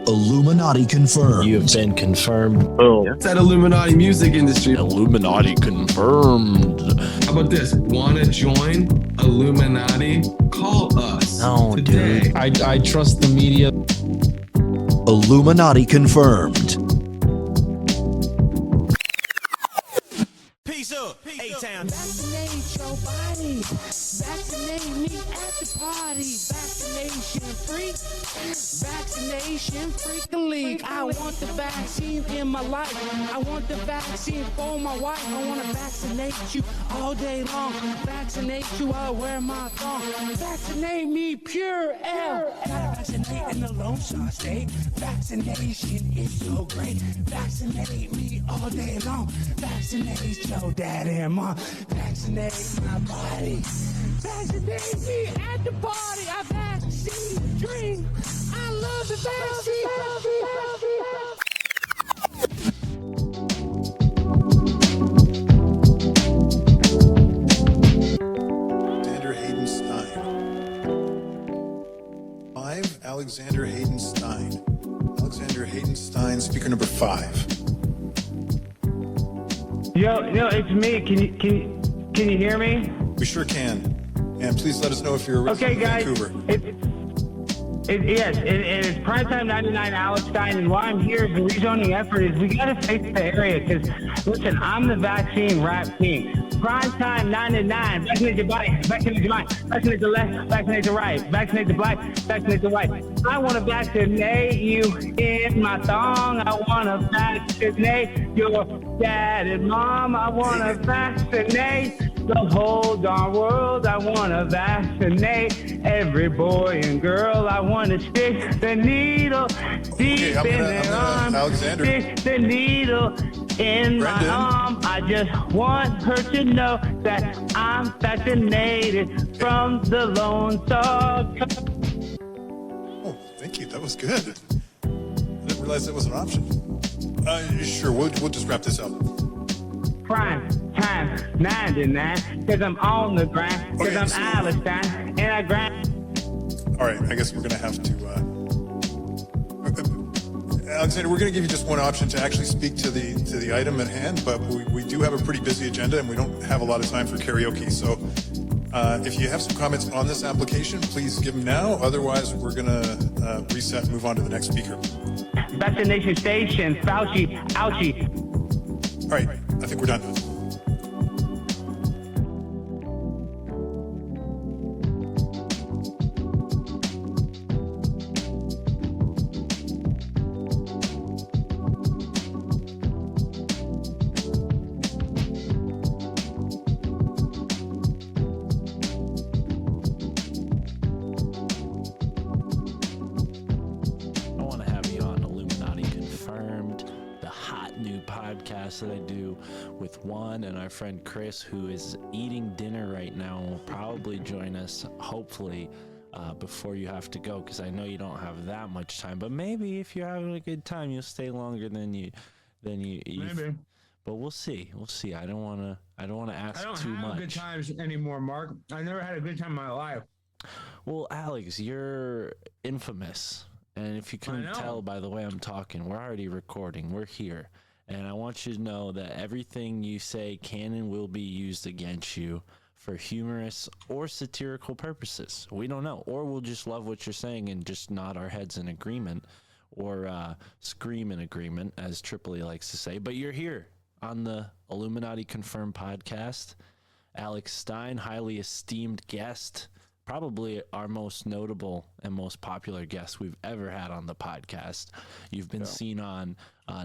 Illuminati Confirmed. You have been confirmed. Oh. It's that Illuminati music industry. Illuminati Confirmed. How about this? Wanna join Illuminati? Call us today. Dude. I trust the media. Illuminati Confirmed. Peace up, A-Town. Vaccinate your body. Vaccinate me at the party. Vaccination freak. Vaccination freak league. I want the vaccine in my life. I want the vaccine for my wife. I want to vaccinate you all day long. Vaccinate you, I'll wear my thong. Vaccinate me, pure L. Gotta vaccinate in the Lone Star State. Vaccination is so great. Vaccinate me all day long. Vaccinate your daddy and mom. Vaccinate my body. Vaccinate me at the party. I vaccine dream. I love the vaccine. Alexander Hayden Stein. 5, Alexander Hayden Stein. Alexander Hayden Stein, speaker number 5. Yo, it's me. Can you hear me? We sure can. And please let us know if you're a resident Okay, guys. of Vancouver. Yes, it is Primetime 99, Alex Stein, and why I'm here, the rezoning effort is we gotta face the area, because, listen, I'm the vaccine rap king. Primetime 99, vaccinate your body, vaccinate your mind, vaccinate the left, vaccinate the right, vaccinate the black, vaccinate the white. I wanna vaccinate you in my thong, I wanna vaccinate your dad and mom, I wanna vaccinate the whole darn world. I wanna vaccinate every boy and girl. I wanna stick the needle deep in their arm. Alexander. Stick the needle in my arm. I just want her to know that I'm vaccinated from the Lone Star. Oh, thank you. That was good. I didn't realize that was an option. Sure, we'll just wrap this up. Prime time 99, because I'm on the grind, because I'm Alex Stein, and I grind. All right, I guess we're going to have to... Alexander, we're going to give you just one option to actually speak to the item at hand, but we do have a pretty busy agenda, and we don't have a lot of time for karaoke. So if you have some comments on this application, please give them now. Otherwise, we're going to reset and move on to the next speaker. Vaccination station, Fauci, ouchie. All right, I think we're done. That I do with Juan and our friend Chris, who is eating dinner right now and will probably join us, hopefully, before you have to go, because I know you don't have that much time. But maybe if you're having a good time, you'll stay longer than you. Maybe. But we'll see. We'll see. I don't want to ask too much. I don't have good times anymore, Mark. I never had a good time in my life. Well, Alex, you're infamous, and if you couldn't tell by the way I'm talking, we're already recording. We're here. And I want you to know that everything you say can and will be used against you for humorous or satirical purposes. We don't know. Or we'll just love what you're saying and just nod our heads in agreement, or scream in agreement, as Tripoli likes to say. But you're here on the Illuminati Confirmed podcast. Alex Stein, highly esteemed guest, probably our most notable and most popular guest we've ever had on the podcast. You've been seen on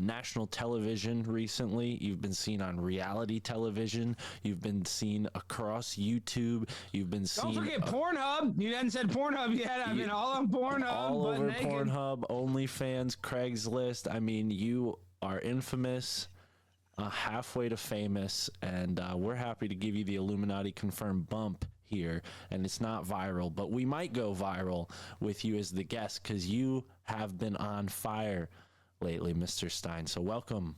national television recently. You've been seen on reality television. You've been seen across YouTube. You've been seen... Don't forget Pornhub. You hadn't said Pornhub yet. I've been all on Pornhub. All over Pornhub, OnlyFans, Craigslist. I mean, you are infamous, halfway to famous, and we're happy to give you the Illuminati Confirmed bump here. And it's not viral, but we might go viral with you as the guest, because you have been on fire lately, Mr. Stein. So welcome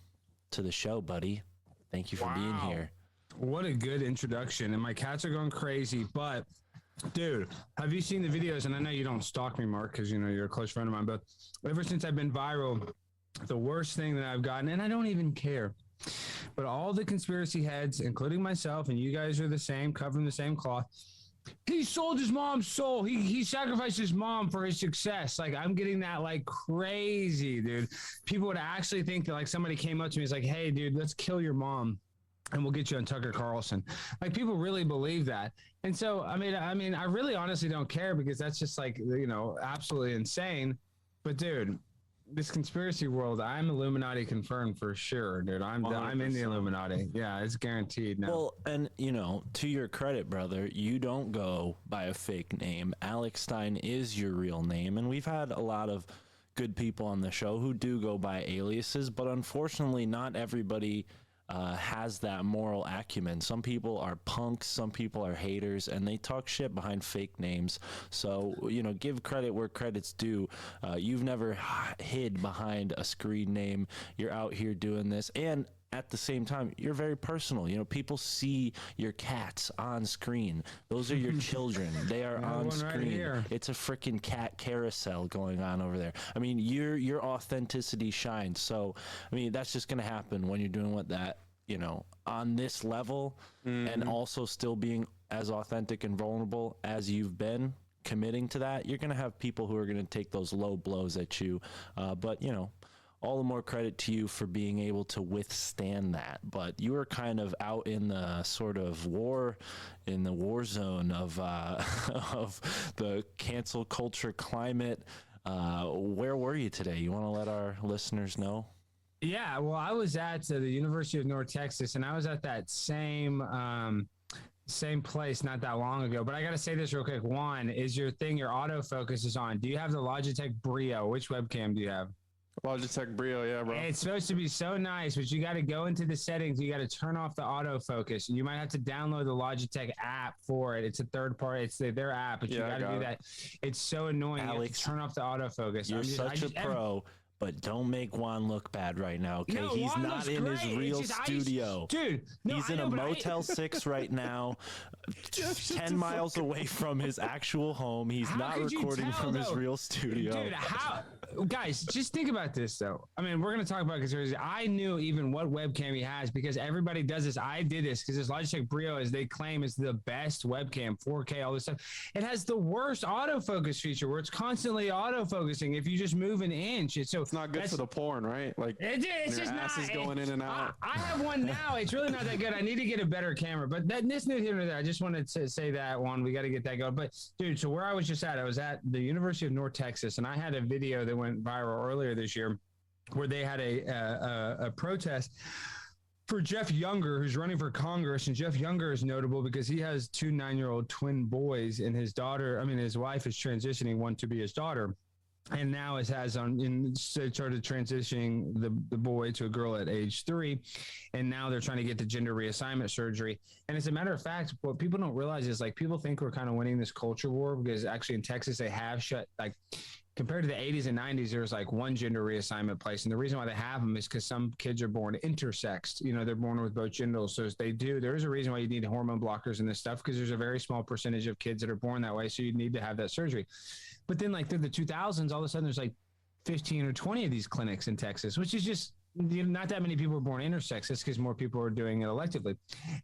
to the show, buddy. Thank you for being here. What a good introduction. And my cats are going crazy, but Dude, have you seen the videos? And I know you don't stalk me, Mark, because, you know, you're a close friend of mine. But ever since I've been viral, the worst thing that I've gotten, and I don't even care, but all the conspiracy heads, including myself, and you guys are the same, covering the same cloth. He sold his mom's soul. He sacrificed his mom for his success. Like, I'm getting that like crazy, dude. People would actually think that like somebody came up to me and was like, hey, dude, let's kill your mom and we'll get you on Tucker Carlson. Like, people really believe that. And so, I mean, I really honestly don't care, because that's just like, you know, absolutely insane. But dude, this conspiracy world, I'm Illuminati confirmed for sure, dude. I'm in the Illuminati. Yeah, it's guaranteed now. Well, and you know, to your credit, brother, you don't go by a fake name. Alex Stein is your real name, and we've had a lot of good people on the show who do go by aliases, but unfortunately, not everybody has that moral acumen. Some people are punks, some people are haters, and they talk shit behind fake names. So, you know, give credit where credit's due. You've never hid behind a screen name. You're out here doing this, and at the same time, you're very personal. You know, people see your cats on screen. Those are your children. They are on screen. Right, it's a freaking cat carousel going on over there. I mean, your authenticity shines. So, I mean, that's just going to happen when you're doing what that, you know, on this level, and also still being as authentic and vulnerable as you've been, committing to that. You're going to have people who are going to take those low blows at you. But, you know, all the more credit to you for being able to withstand that. But you were kind of out in the sort of war zone of of the cancel culture climate. Where were you today? You want to let our listeners know? Yeah, well, I was at the University of North Texas, and I was at that same place not that long ago. But I got to say this real quick. Juan, is your autofocus is on? Do you have the Logitech Brio? Which webcam do you have? Logitech Brio, yeah, bro. It's supposed to be so nice, but you got to go into the settings. You got to turn off the autofocus. You might have to download the Logitech app for it. It's a third party. It's their app, but you got to do that. It's so annoying. Alex, turn off the autofocus. You're such a pro. But don't make Juan look bad right now, okay? No, he's Juan not in great. his real studio. Dude, no, he's in a Motel 6 right now, 10 miles away from his actual home. He's not recording from his real studio. Dude, guys, just think about this, though. I mean, we're going to talk about conspiracy. I knew even what webcam he has because everybody does this. I did this because this Logitech Brio, as they claim, is the best webcam, 4K, all this stuff. It has the worst autofocus feature where it's constantly autofocusing if you just move an inch. It's not good for the porn, right? Like, it's your just ass is going in and out. I have one now. It's really not that good. I need to get a better camera. But this new here and there, I just wanted to say that one. We got to get that going. But dude, so where I was just at, I was at the University of North Texas, and I had a video that went viral earlier this year where they had a protest for Jeff Younger, who's running for Congress. And Jeff Younger is notable because he has 2 9-year-old twin boys, and his wife is transitioning one to be his daughter. And now it has started transitioning the boy to a girl at age 3. And now they're trying to get the gender reassignment surgery. And as a matter of fact, what people don't realize is like people think we're kind of winning this culture war because actually in Texas, they have shut like compared to the 80s and 90s, there's like one gender reassignment place. And the reason why they have them is because some kids are born intersexed. You know, they're born with both genders. So there is a reason why you need hormone blockers and this stuff because there's a very small percentage of kids that are born that way. So you need to have that surgery. But then like through the 2000s, all of a sudden there's like 15 or 20 of these clinics in Texas, which is just not that many people are born intersex. It's because more people are doing it electively.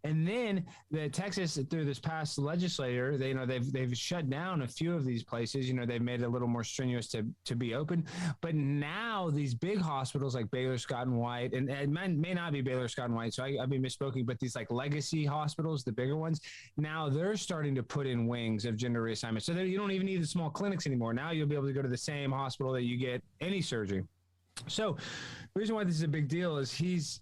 And then the Texas, through this past legislator, they've shut down a few of these places. You know, they've made it a little more strenuous to be open. But now these big hospitals like Baylor Scott and White, and it may not be Baylor Scott and White, so I've been misspoken, but these like legacy hospitals, the bigger ones, now they're starting to put in wings of gender reassignment. So you don't even need the small clinics anymore. Now you'll be able to go to the same hospital that you get any surgery. So the reason why this is a big deal is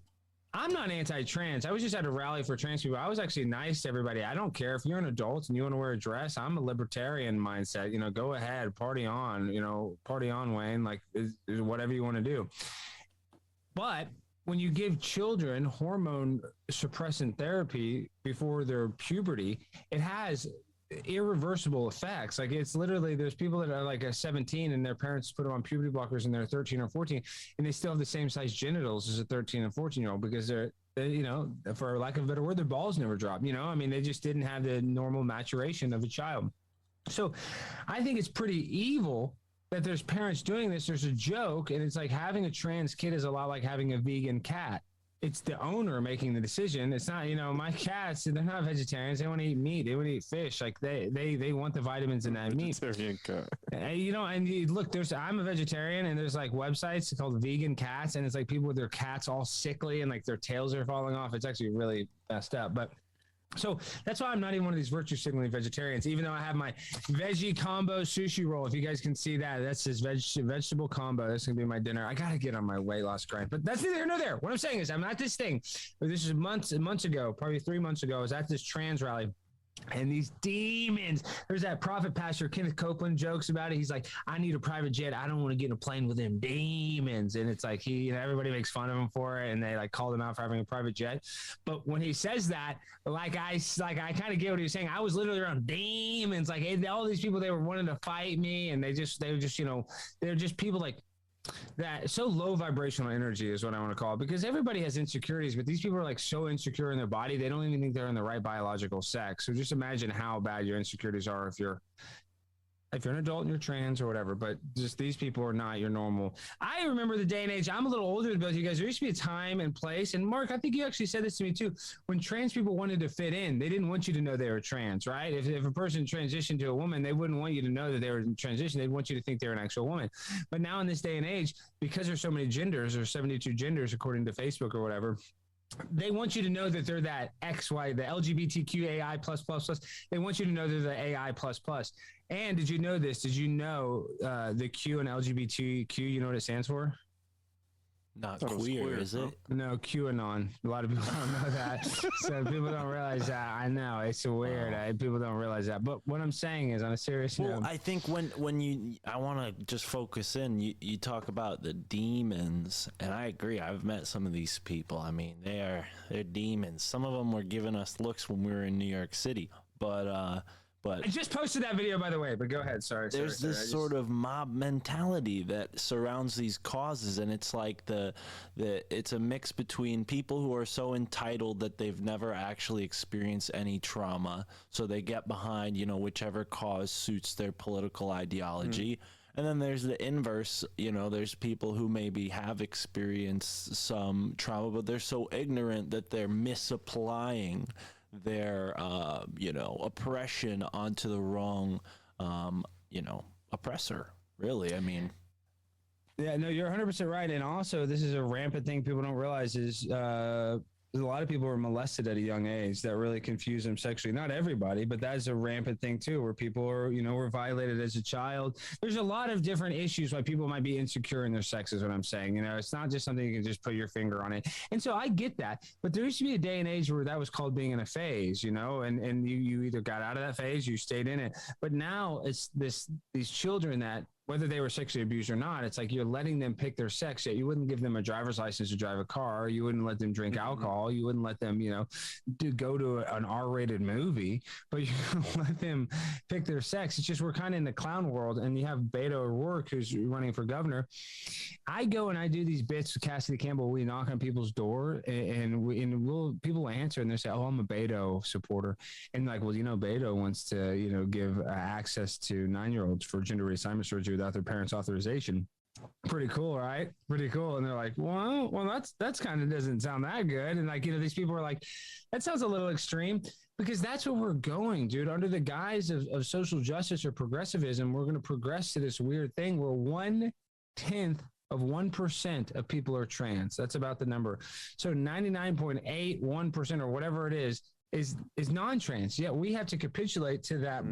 I'm not anti-trans. I was just at a rally for trans people. I was actually nice to everybody. I don't care if you're an adult and you want to wear a dress. I'm a libertarian mindset. You know, go ahead, party on. You know, party on, Wayne. Like, is whatever you want to do. But when you give children hormone suppressant therapy before their puberty, it has irreversible effects. Like it's literally, there's people that are like 17 and their parents put them on puberty blockers and they're 13 or 14 and they still have the same size genitals as a 13 and 14-year-old because they're, you know, for lack of a better word, their balls never dropped. You know, I mean, they just didn't have the normal maturation of a child. So I think it's pretty evil that there's parents doing this. There's a joke, and it's like having a trans kid is a lot like having a vegan cat. It's the owner making the decision. It's not, my cats, they're not vegetarians. They want to eat meat. They want to eat fish. Like they want the vitamins in that meat. Vegetarian cat. And look, I'm a vegetarian, and there's like websites called vegan cats, and it's like people with their cats all sickly and like their tails are falling off. It's actually really messed up. But so that's why I'm not even one of these virtue signaling vegetarians, even though I have my veggie combo sushi roll. If you guys can see that, that's this vegetable combo. That's going to be my dinner. I got to get on my weight loss grind, but that's neither here nor there. What I'm saying is I'm not this thing. This is months ago, probably 3 months ago. I was at this trans rally. And these demons, there's that prophet pastor Kenneth Copeland jokes about it. He's like, I need a private jet. I don't want to get in a plane with them demons. And it's like everybody makes fun of him for it, and they like called him out for having a private jet. But when he says that, I kind of get what he was saying. I was literally around demons, like all these people, they were wanting to fight me, and they were just they're just people like that. So low vibrational energy is what I want to call it, because everybody has insecurities, but these people are like so insecure in their body, they don't even think they're in the right biological sex. So just imagine how bad your insecurities are if you're an adult and you're trans or whatever, but just these people are not your normal. I remember the day and age, I'm a little older than both of you guys. There used to be a time and place, and Mark, I think you actually said this to me too, when trans people wanted to fit in, they didn't want you to know they were trans, right? If a person transitioned to a woman, they wouldn't want you to know that they were in transition. They'd want you to think they're an actual woman. But now in this day and age, because there's so many genders, or 72 genders according to Facebook or whatever, they want you to know that they're that XY, the LGBTQ AI plus. They want you to know they're the AI plus. And did you know this? Did you know the Q in LGBTQ, you know what it stands for? Not queer, is it? No, QAnon. A lot of people don't know that. So people don't realize that. I know. It's weird. People don't realize that. But what I'm saying is, on a serious note. I think when I want to just focus in, you talk about the demons, and I agree. I've met some of these people. I mean, they're demons. Some of them were giving us looks when we were in New York City. But I just posted that video, by the way, but go ahead. Sorry. There's this sort of mob mentality that surrounds these causes, and it's like it's a mix between people who are so entitled that they've never actually experienced any trauma, so they get behind, whichever cause suits their political ideology. And then there's the inverse, there's people who maybe have experienced some trauma, but they're so ignorant that they're misapplying their oppression onto the wrong oppressor, really. I mean, yeah, no, you're 100% right. And also, this is a rampant thing people don't realize is a lot of people were molested at a young age that really confuse them sexually. Not everybody, but that's a rampant thing too, where people are, were violated as a child. There's a lot of different issues why people might be insecure in their sex, is what I'm saying. It's not just something you can just put your finger on it. And so I get that, but there used to be a day and age where that was called being in a phase, and you either got out of that phase, you stayed in it. But now it's these children that, whether they were sexually abused or not, it's like you're letting them pick their sex. Yet you wouldn't give them a driver's license to drive a car. You wouldn't let them drink alcohol. You wouldn't let them, go to an R-rated movie, but you let them pick their sex. It's just, we're kind of in the clown world, and you have Beto O'Rourke, who's running for governor. I go and I do these bits with Cassidy Campbell. We knock on people's door, and people will answer, and they say, "Oh, I'm a Beto supporter," and like, well, Beto wants to, give access to 9-year-olds for gender reassignment surgery without their parents' authorization. Pretty cool, right? Pretty cool. And they're like, well, that's kind of doesn't sound that good. And like, these people are like, that sounds a little extreme, because that's where we're going, dude. Under the guise of social justice or progressivism, we're going to progress to this weird thing where 1/10 of 1% of people are trans. That's about the number. So 99.81% or whatever it is non-trans. Yeah, we have to capitulate to that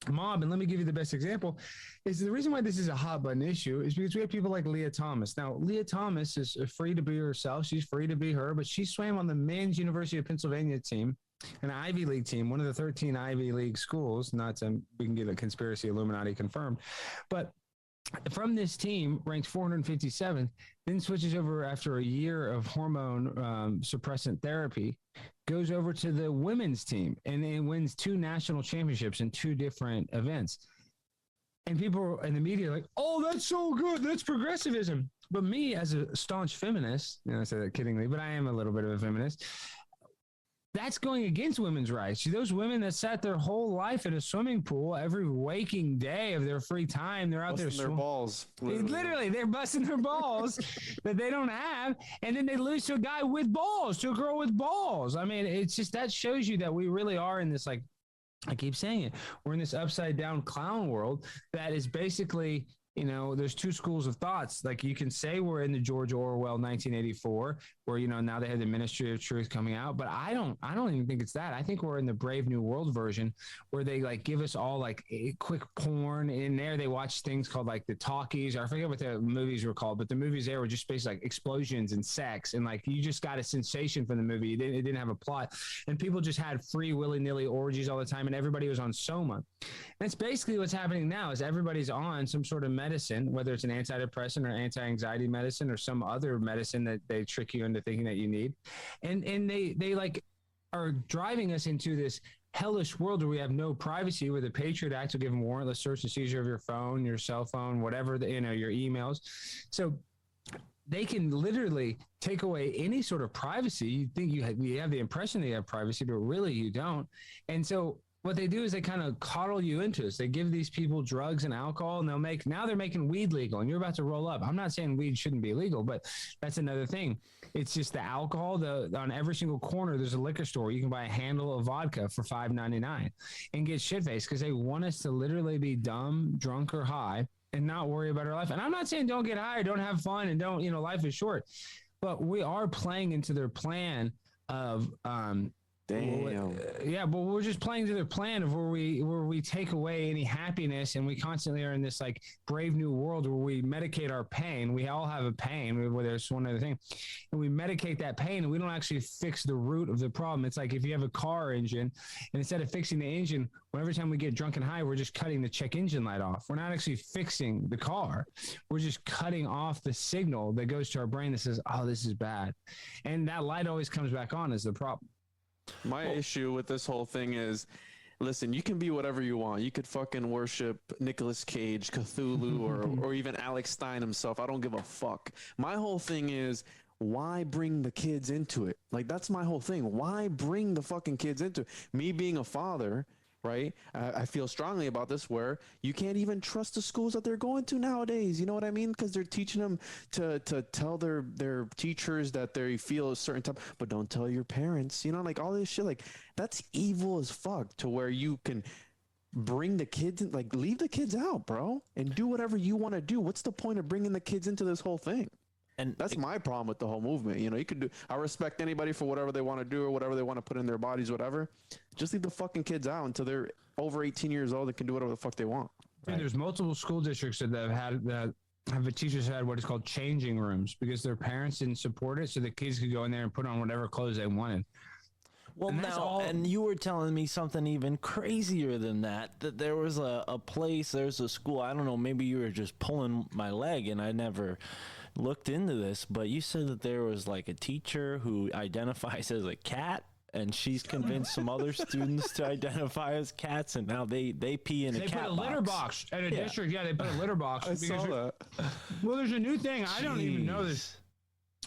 mob. And let me give you the best example. Is the reason why this is a hot button issue is because we have people like Leah Thomas. Now, Leah Thomas is free to be herself. She's free to be her, but she swam on the men's University of Pennsylvania team, an Ivy League team, one of the 13 Ivy League schools. We can get a conspiracy Illuminati confirmed, but from this team, ranked 457, then switches over after a year of hormone suppressant therapy, goes over to the women's team, and then wins 2 national championships in 2 different events. And people in the media are like, oh, that's so good. That's progressivism. But me, as a staunch feminist, I say that kiddingly, but I am a little bit of a feminist. that's going against women's rights. Those women that sat their whole life in a swimming pool every waking day of their free time, they're out Busting there their balls. Literally, they're busting their balls that they don't have, and then they lose to a guy with balls, to a girl with balls. I mean, it's just that shows you that we really are in this, like I keep saying it, we're in this upside down clown world that is basically, you know, there's two schools of thoughts. Like you can say we're in the George Orwell 1984, where, you know, now they have the Ministry of Truth coming out, but I don't even think it's that. I think we're in the Brave New World version where they like give us all like a quick porn in there. They watch things called like the talkies, or I forget what the movies were called, but the movies there were just basically like explosions and sex. And like, you just got a sensation from the movie. It didn't have a plot, and people just had free willy-nilly orgies all the time. And everybody was on Soma. That's basically what's happening now is everybody's on some sort of medicine, whether it's an antidepressant or anti-anxiety medicine or some other medicine that they trick you into thinking that you need. And they like are driving us into this hellish world where we have no privacy, where the Patriot Act will give them warrantless search and seizure of your phone, your cell phone, whatever, you know, your emails. So they can literally take away any sort of privacy. You think you have the impression that you have privacy, but really you don't. And so what they do is they kind of coddle you into this. They give these people drugs and alcohol, and now they're making weed legal, and you're about to roll up. I'm not saying weed shouldn't be legal, but that's another thing. It's just the alcohol. On every single corner, there's a liquor store. You can buy a handle of vodka for $5.99 and get shit-faced because they want us to literally be dumb, drunk, or high and not worry about our life. And I'm not saying don't get high or don't have fun and don't, you know, life is short, but we are playing into their plan of, Damn. Yeah, but we're just playing to their plan of where we take away any happiness, and we constantly are in this like Brave New World where we medicate our pain. We all have a pain, whether it's one other thing, and we medicate that pain, and we don't actually fix the root of the problem. It's like if you have a car engine, and instead of fixing the engine, every time we get drunk and high, we're just cutting the check engine light off. We're not actually fixing the car. We're just cutting off the signal that goes to our brain that says, "Oh, this is bad," and that light always comes back on as the problem. My issue with this whole thing is, listen, you can be whatever you want. You could fucking worship Nicolas Cage, Cthulhu, or even Alex Stein himself. I don't give a fuck. My whole thing is, why bring the kids into it? Like, that's my whole thing. Why bring the fucking kids into it? Me being a father, right? I feel strongly about this, where you can't even trust the schools that they're going to nowadays. You know what I mean? Because they're teaching them to tell their teachers that they feel a certain type, but don't tell your parents. You know, like all this shit. Like, that's evil as fuck. To where you can bring the kids in, like, leave the kids out, bro, and do whatever you want to do. What's the point of bringing the kids into this whole thing? And that's my problem with the whole movement. You know, you could do, I respect anybody for whatever they want to do or whatever they want to put in their bodies, whatever. Just leave the fucking kids out until they're over 18 years old. They can do whatever the fuck they want. Dude, there's multiple school districts that have the teachers had what is called changing rooms because their parents didn't support it. So the kids could go in there and put on whatever clothes they wanted. Well, and you were telling me something even crazier than that there was a place, there's a school, I don't know, maybe you were just pulling my leg and I never looked into this, but you said that there was like a teacher who identifies as a cat, and she's convinced some other students to identify as cats, and now they pee in a cat box. They put a litter box at a district. Yeah, they put a litter box. I saw that. Well, there's a new thing. I don't even know this.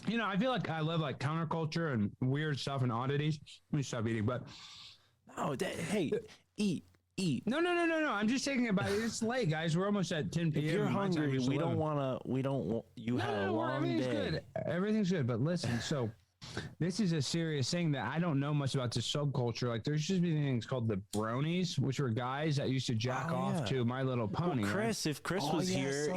You know, I feel like I love like counterculture and weird stuff and oddities. Let me stop eating, but no, hey, eat. No. I'm just taking it by. It's late, guys. We're almost at 10 p.m. If you're hungry, we don't want you had a long everything's day. Good. Everything's good, but listen. So this is a serious thing that I don't know much about the subculture. Like, there's just been things called the bronies, which were guys that used to jack off to My Little Pony. Well, Chris, if Chris was here,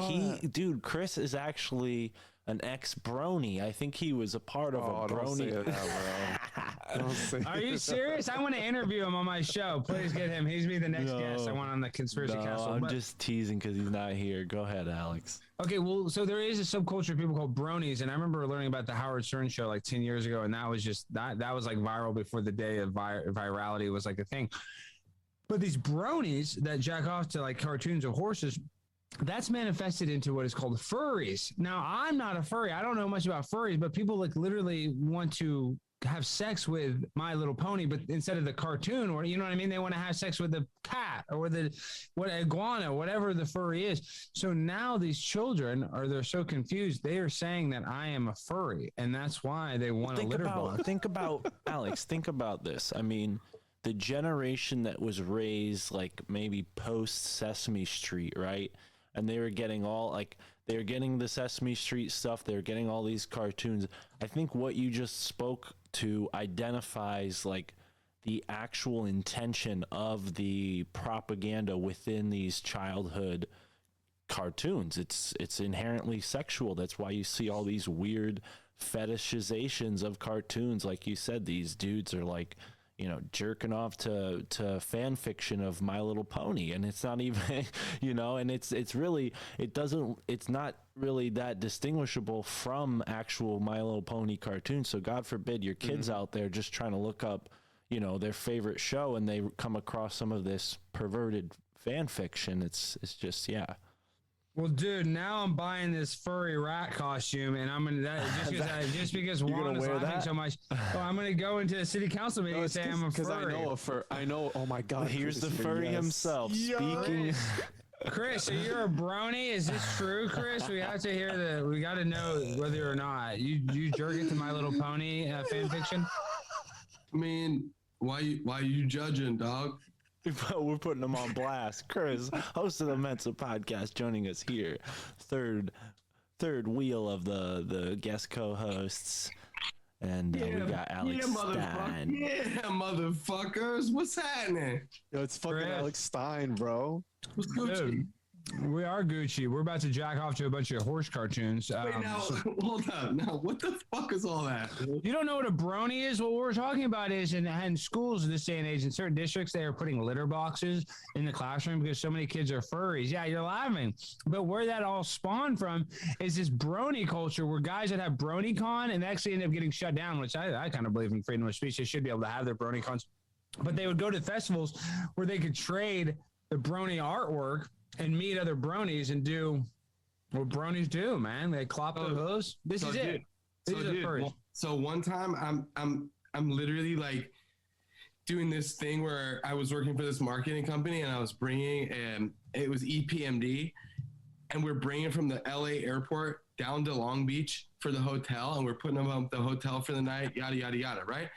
Chris is actually an ex-brony. I think he was a part of a brony. Don't say that, bro. Are you serious? I want to interview him on my show. Please get him. He's be the next guest. I want on the Conspiracy Castle. I'm just teasing because he's not here. Go ahead, Alex. Okay, well, so there is a subculture of people called bronies, and I remember learning about the Howard Stern show like 10 years ago, and that was just that was like viral before the day of virality was like a thing. But these bronies that jack off to like cartoons of horses, that's manifested into what is called furries. Now, I'm not a furry. I don't know much about furries, but people like literally want to have sex with My Little Pony, but instead of the cartoon, or you know what I mean, they want to have sex with the cat or what iguana, whatever the furry is. So now these children they're so confused. They are saying that I am a furry, and that's why they want a litter box. Think about Alex. Think about this. I mean, the generation that was raised like maybe post Sesame Street, right? And they were getting they're getting the Sesame Street stuff. They're getting all these cartoons. I think what you just spoke to identifies like the actual intention of the propaganda within these childhood cartoons. It's inherently sexual. That's why you see all these weird fetishizations of cartoons. Like you said, these dudes are like, you know, jerking off to fan fiction of My Little Pony, and it's not even, you know, and it's not really that distinguishable from actual My Little Pony cartoons. So God forbid your kids out there just trying to look up, you know, their favorite show and they come across some of this perverted fan fiction. It's just, yeah. Well, dude, now I'm buying this furry rat costume, and I'm gonna just because Juan is laughing so much. Oh, I'm gonna go into a city council meeting and say I'm a furry. Because I know. Oh my God! Here's the furry himself speaking. Chris, so you're a brony? Is this true, Chris? We have to hear we got to know whether or not you jerk into My Little Pony fan fiction. I mean, why you judging, dog? We're putting them on blast. Chris, host of the Mensa podcast, joining us here. Third wheel of the guest co-hosts. And we got Alex Stein. Yeah, motherfuckers. What's happening? Yo, it's fucking Chris. Alex Stein, bro. What's Gucci? Dude, we are Gucci. We're about to jack off to a bunch of horse cartoons. Wait, now, hold up. Now, what the fuck is all that? You don't know what a brony is? What we're talking about is in schools this day and age, in certain districts, they are putting litter boxes in the classroom because so many kids are furries. Yeah, you're laughing. But where that all spawned from is this brony culture where guys that have BronyCon and actually end up getting shut down, which I kind of believe in freedom of speech. They should be able to have their BronyCons. But they would go to festivals where they could trade the brony artwork and meet other bronies and do what bronies do, man. They clop their hooves. This is it. So one time I'm literally like doing this thing where I was working for this marketing company and I was bringing it was EPMD, and we're bringing from the LA airport down to Long Beach for the hotel, and we're putting them up at the hotel for the night, yada yada yada, right?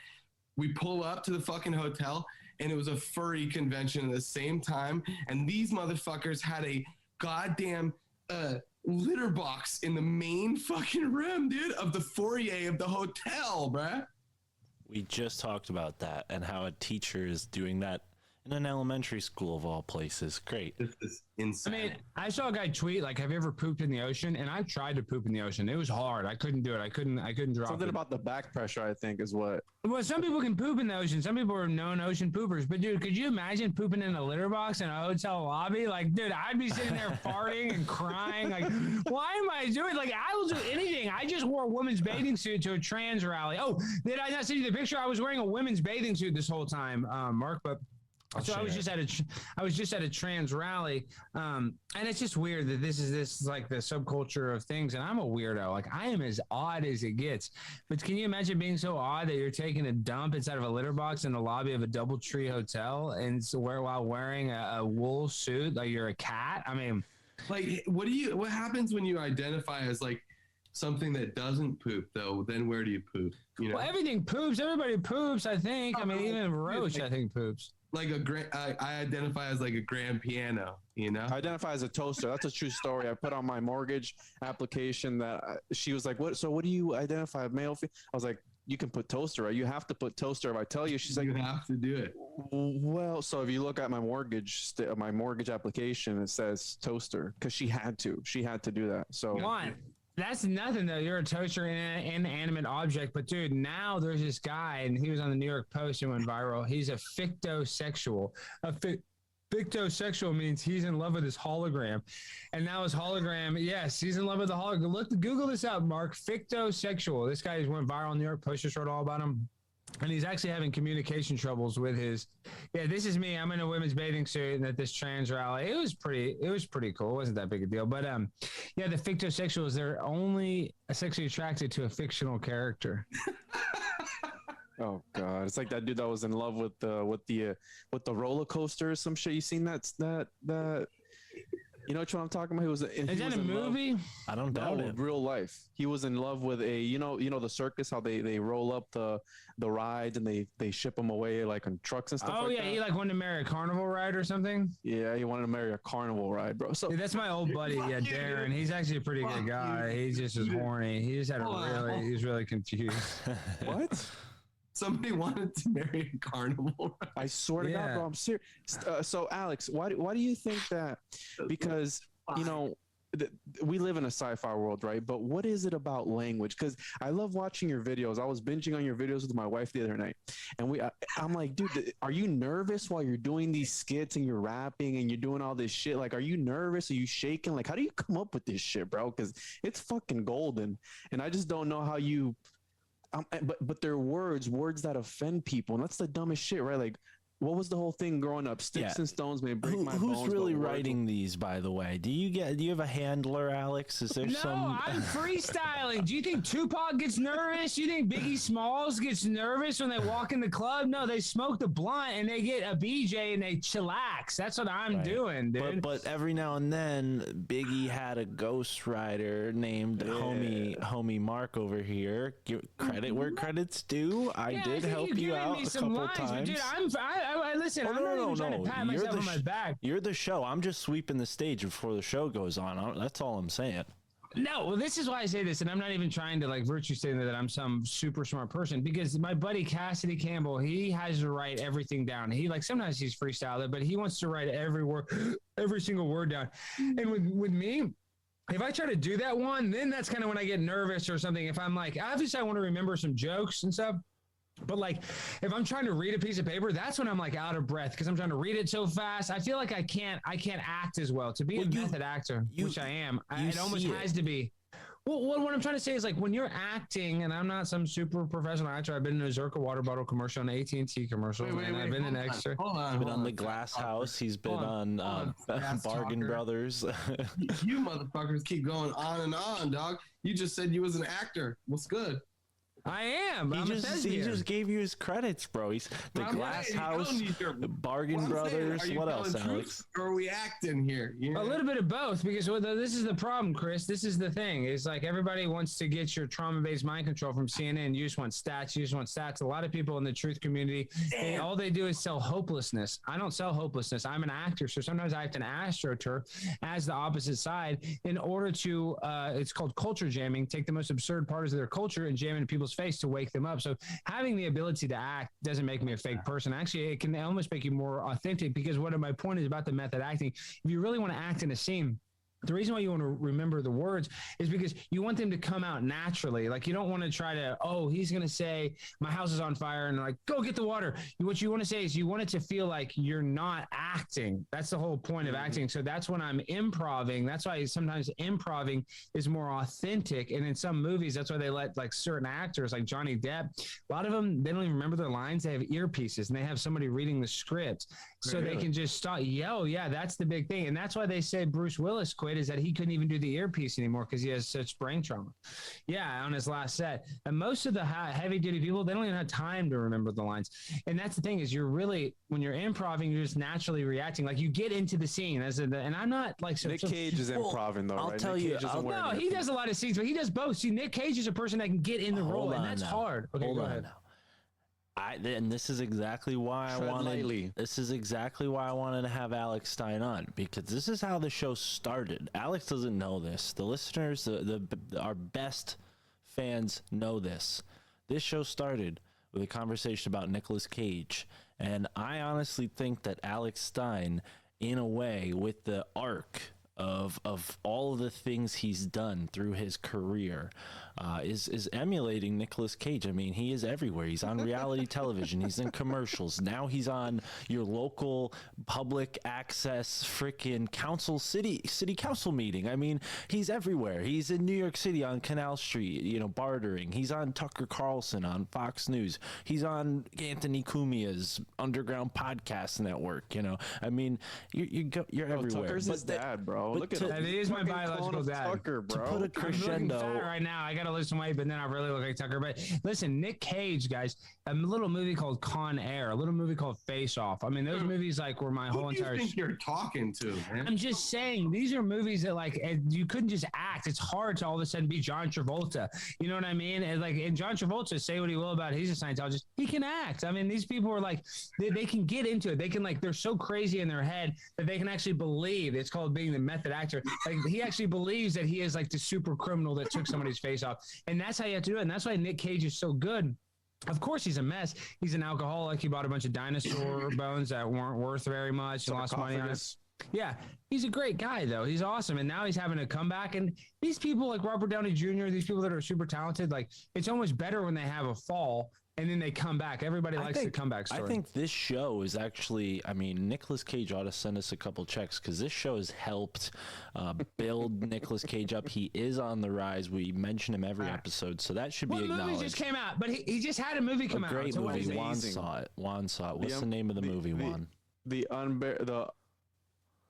We pull up to the fucking hotel, and it was a furry convention at the same time. And these motherfuckers had a goddamn litter box in the main fucking room, dude, of the foyer of the hotel, bruh. We just talked about that and how a teacher is doing that in an elementary school of all places. Great. This is insane. I mean, I saw a guy tweet, like, have you ever pooped in the ocean? And I tried to poop in the ocean. It was hard. I couldn't do it. I couldn't drop Something it. about the back pressure, I think, is what. Well, some people can poop in the ocean. Some people are known ocean poopers. But, dude, could you imagine pooping in a litter box in a hotel lobby? Like, dude, I'd be sitting there farting and crying. Like, why am I doing? Like, I will do anything. I just wore a women's bathing suit to a trans rally. Oh, did I not send you the picture? I was wearing a women's bathing suit this whole time, Mark, but... I was just at a trans rally, and it's just weird that this is like the subculture of things, and I'm a weirdo. Like, I am as odd as it gets. But can you imagine being so odd that you're taking a dump inside of a litter box in the lobby of a DoubleTree hotel, and while wearing a wool suit like you're a cat? I mean, like, what happens when you identify as like something that doesn't poop, though? Then where do you poop? You know, well, everything poops. Everybody poops, I think. I mean, even Roach, I think, poops. Like I identify as like a grand piano, you know? I identify as a toaster. That's a true story. I put on my mortgage application that she was like, what do you identify, male? I was like, you can put toaster, right? You have to put toaster. If I tell you, she's like, you have to do it. Well, so if you look at my mortgage application, it says toaster because she had to do that. So Juan, that's nothing though. You're a toaster in an inanimate object. But dude, now there's this guy, and he was on the New York Post and went viral. He's a fictosexual. Fictosexual means he's in love with his hologram, and now his hologram, yes, he's in love with the hologram. Google this out, Mark. Fictosexual. This guy went viral on New York Post. Just wrote all about him. And he's actually having communication troubles with his. Yeah, this is me. I'm in a women's bathing suit and at this trans rally. It was pretty cool. It wasn't that big a deal. But yeah, the fictosexuals, they're only sexually attracted to a fictional character. Oh god, it's like that dude that was in love with the roller coaster or some shit. You seen that you know what I'm talking about? He was. Is that a movie? I don't doubt it. Real life. He was in love with a you know the circus, how they roll up the rides and they ship them away like on trucks and stuff. Oh like yeah, that. he like wanted to marry a carnival ride or soming. Yeah, he wanted to marry a carnival ride, bro. So Dude, that's my old buddy, yeah, Darren. He's actually a pretty good guy. He just is horny. He just had he's really confused. what? Somebody wanted to marry a carnival. I swear to God, bro, I'm serious. So Alex, why do you think that? Because you know, we live in a sci-fi world, right? But what is it about language? Because I love watching your videos. I was binging on your videos with my wife the other night, and I'm like, dude, are you nervous while you're doing these skits and you're rapping and you're doing all this shit? Like, are you nervous? Are you shaking? Like, how do you come up with this shit, bro? Because it's fucking golden, and I just don't know how you. But they're words that offend people, and that's the dumbest shit, right? Like, what was the whole thing growing up? Sticks and stones may break my bones. Who's really writing these, by the way? Do you have a handler, Alex? Is there some? No, I'm freestyling. Do you think Tupac gets nervous? Do you think Biggie Smalls gets nervous when they walk in the club? No, they smoke the blunt and they get a BJ and they chillax. That's what I'm doing, dude. But every now and then, Biggie had a ghostwriter named homie Mark over here. Give credit where credit's due. I did help you out a couple times. Dude, listen. I'm not even trying to pat myself on my back. You're the show. I'm just sweeping the stage before the show goes on. That's all I'm saying. No, well, this is why I say this, and I'm not even trying to like virtue say that I'm some super smart person, because my buddy Cassidy Campbell, he has to write everything down. He like sometimes he's freestyler, but he wants to write every word, every single word down. And with me, if I try to do that one, then that's kind of when I get nervous or something. If I'm like, obviously I want to remember some jokes and stuff. But like, if I'm trying to read a piece of paper, that's when I'm like out of breath because I'm trying to read it so fast. I feel like I can't act as well. To be a method actor, which I am, it almost has to be. Well, what I'm trying to say is like when you're acting, and I'm not some super professional actor. I've been in a Zerka water bottle commercial, an AT&T commercial, and I've been an extra. He's been on the Glass House. He's been on Bargain Brothers. You motherfuckers keep going on and on, dog. You just said you was an actor. What's good? I am. He just gave you his credits, bro. He's the Glass House, the Bargain Brothers. What else, Alex? Or are we acting here? A little bit of both, because this is the problem, Chris. This is the thing. It's like everybody wants to get your trauma-based mind control from CNN. You just want stats. You just want stats. A lot of people in the truth community, all they do is sell hopelessness. I don't sell hopelessness. I'm an actor, so sometimes I have to astroturf as the opposite side in order to, it's called culture jamming, take the most absurd parts of their culture and jam into people's face to wake them up. So having the ability to act doesn't make me a fake person. Actually, it can almost make you more authentic, because one of my point is about the method acting. If you really want to act in a scene, the reason why you want to remember the words is because you want them to come out naturally. Like, you don't want to try to, he's going to say, my house is on fire, and like, go get the water. What you want to say is you want it to feel like you're not acting. That's the whole point of acting. So that's when I'm improving. That's why sometimes improving is more authentic. And in some movies, that's why they let like certain actors like Johnny Depp, a lot of them, they don't even remember their lines. They have earpieces and they have somebody reading the script. So they can just start, yeah, that's the big thing. And that's why they say Bruce Willis quit, is that he couldn't even do the earpiece anymore because he has such brain trauma. Yeah, on his last set. And most of the heavy duty people, they don't even have time to remember the lines. And that's the thing, is you're really, when you're improving, you're just naturally reacting. Like, you get into the scene and I'm not like Nick Cage is improving though. I'll right? tell Nick you. No, he does a lot of scenes, but he does both. See, Nick Cage is a person that can get in the role, and that's hard. Okay, Hold go on ahead. now. And this is exactly why I wanted. This is exactly why I wanted to have Alex Stein on, because this is how the show started. Alex doesn't know this. The listeners, our best fans know this. This show started with a conversation about Nicolas Cage, and I honestly think that Alex Stein, in a way, with the arc of all of the things he's done through his career, is emulating Nicolas Cage. I mean, he is everywhere. He's on reality television. He's in commercials. Now he's on your local public access freaking city council meeting. I mean, he's everywhere. He's in New York City on Canal Street, bartering. He's on Tucker Carlson on Fox News. He's on Anthony Cumia's underground podcast network. I mean, you're everywhere. Tucker's his dad, bro. bro. But Look at That is my fucking biological clone of dad. Tucker, To bro. put a I'm looking crescendo. fat right now. I gotta lose some weight, but then I really look like Tucker. But listen, Nick Cage, guys, a little movie called Con Air, a little movie called Face Off. I mean, those movies like were my whole Who do you entire. think you're talking to, man? I'm just saying these are movies that like you couldn't just act. It's hard to all of a sudden be John Travolta. You know what I mean? And like, and John Travolta, say what he will about it, he's a Scientologist. He can act. I mean, these people are like they can get into it. They can like they're so crazy in their head that they can actually believe. It's called being the method actor. Like he actually believes that he is like the super criminal that took somebody's face off, and that's how you have to do it. And that's why Nick Cage is so good. Of course, he's a mess. He's an alcoholic. He bought a bunch of dinosaur bones that weren't worth very much and lost money on it. Yeah, he's a great guy, though. He's awesome. And now he's having a comeback. And these people like Robert Downey Jr., these people that are super talented, like it's almost better when they have a fall and then they come back. Everybody likes the comeback story. I think this show is actually, I mean, Nicolas Cage ought to send us a couple checks because this show has helped build Nicolas Cage up. He is on the rise. We mention him every episode, so that should be acknowledged. Movie just came out, but he just had a movie come out. Great So what is movie. it? Juan saw it. Juan saw it. What's the name of the movie, Juan? The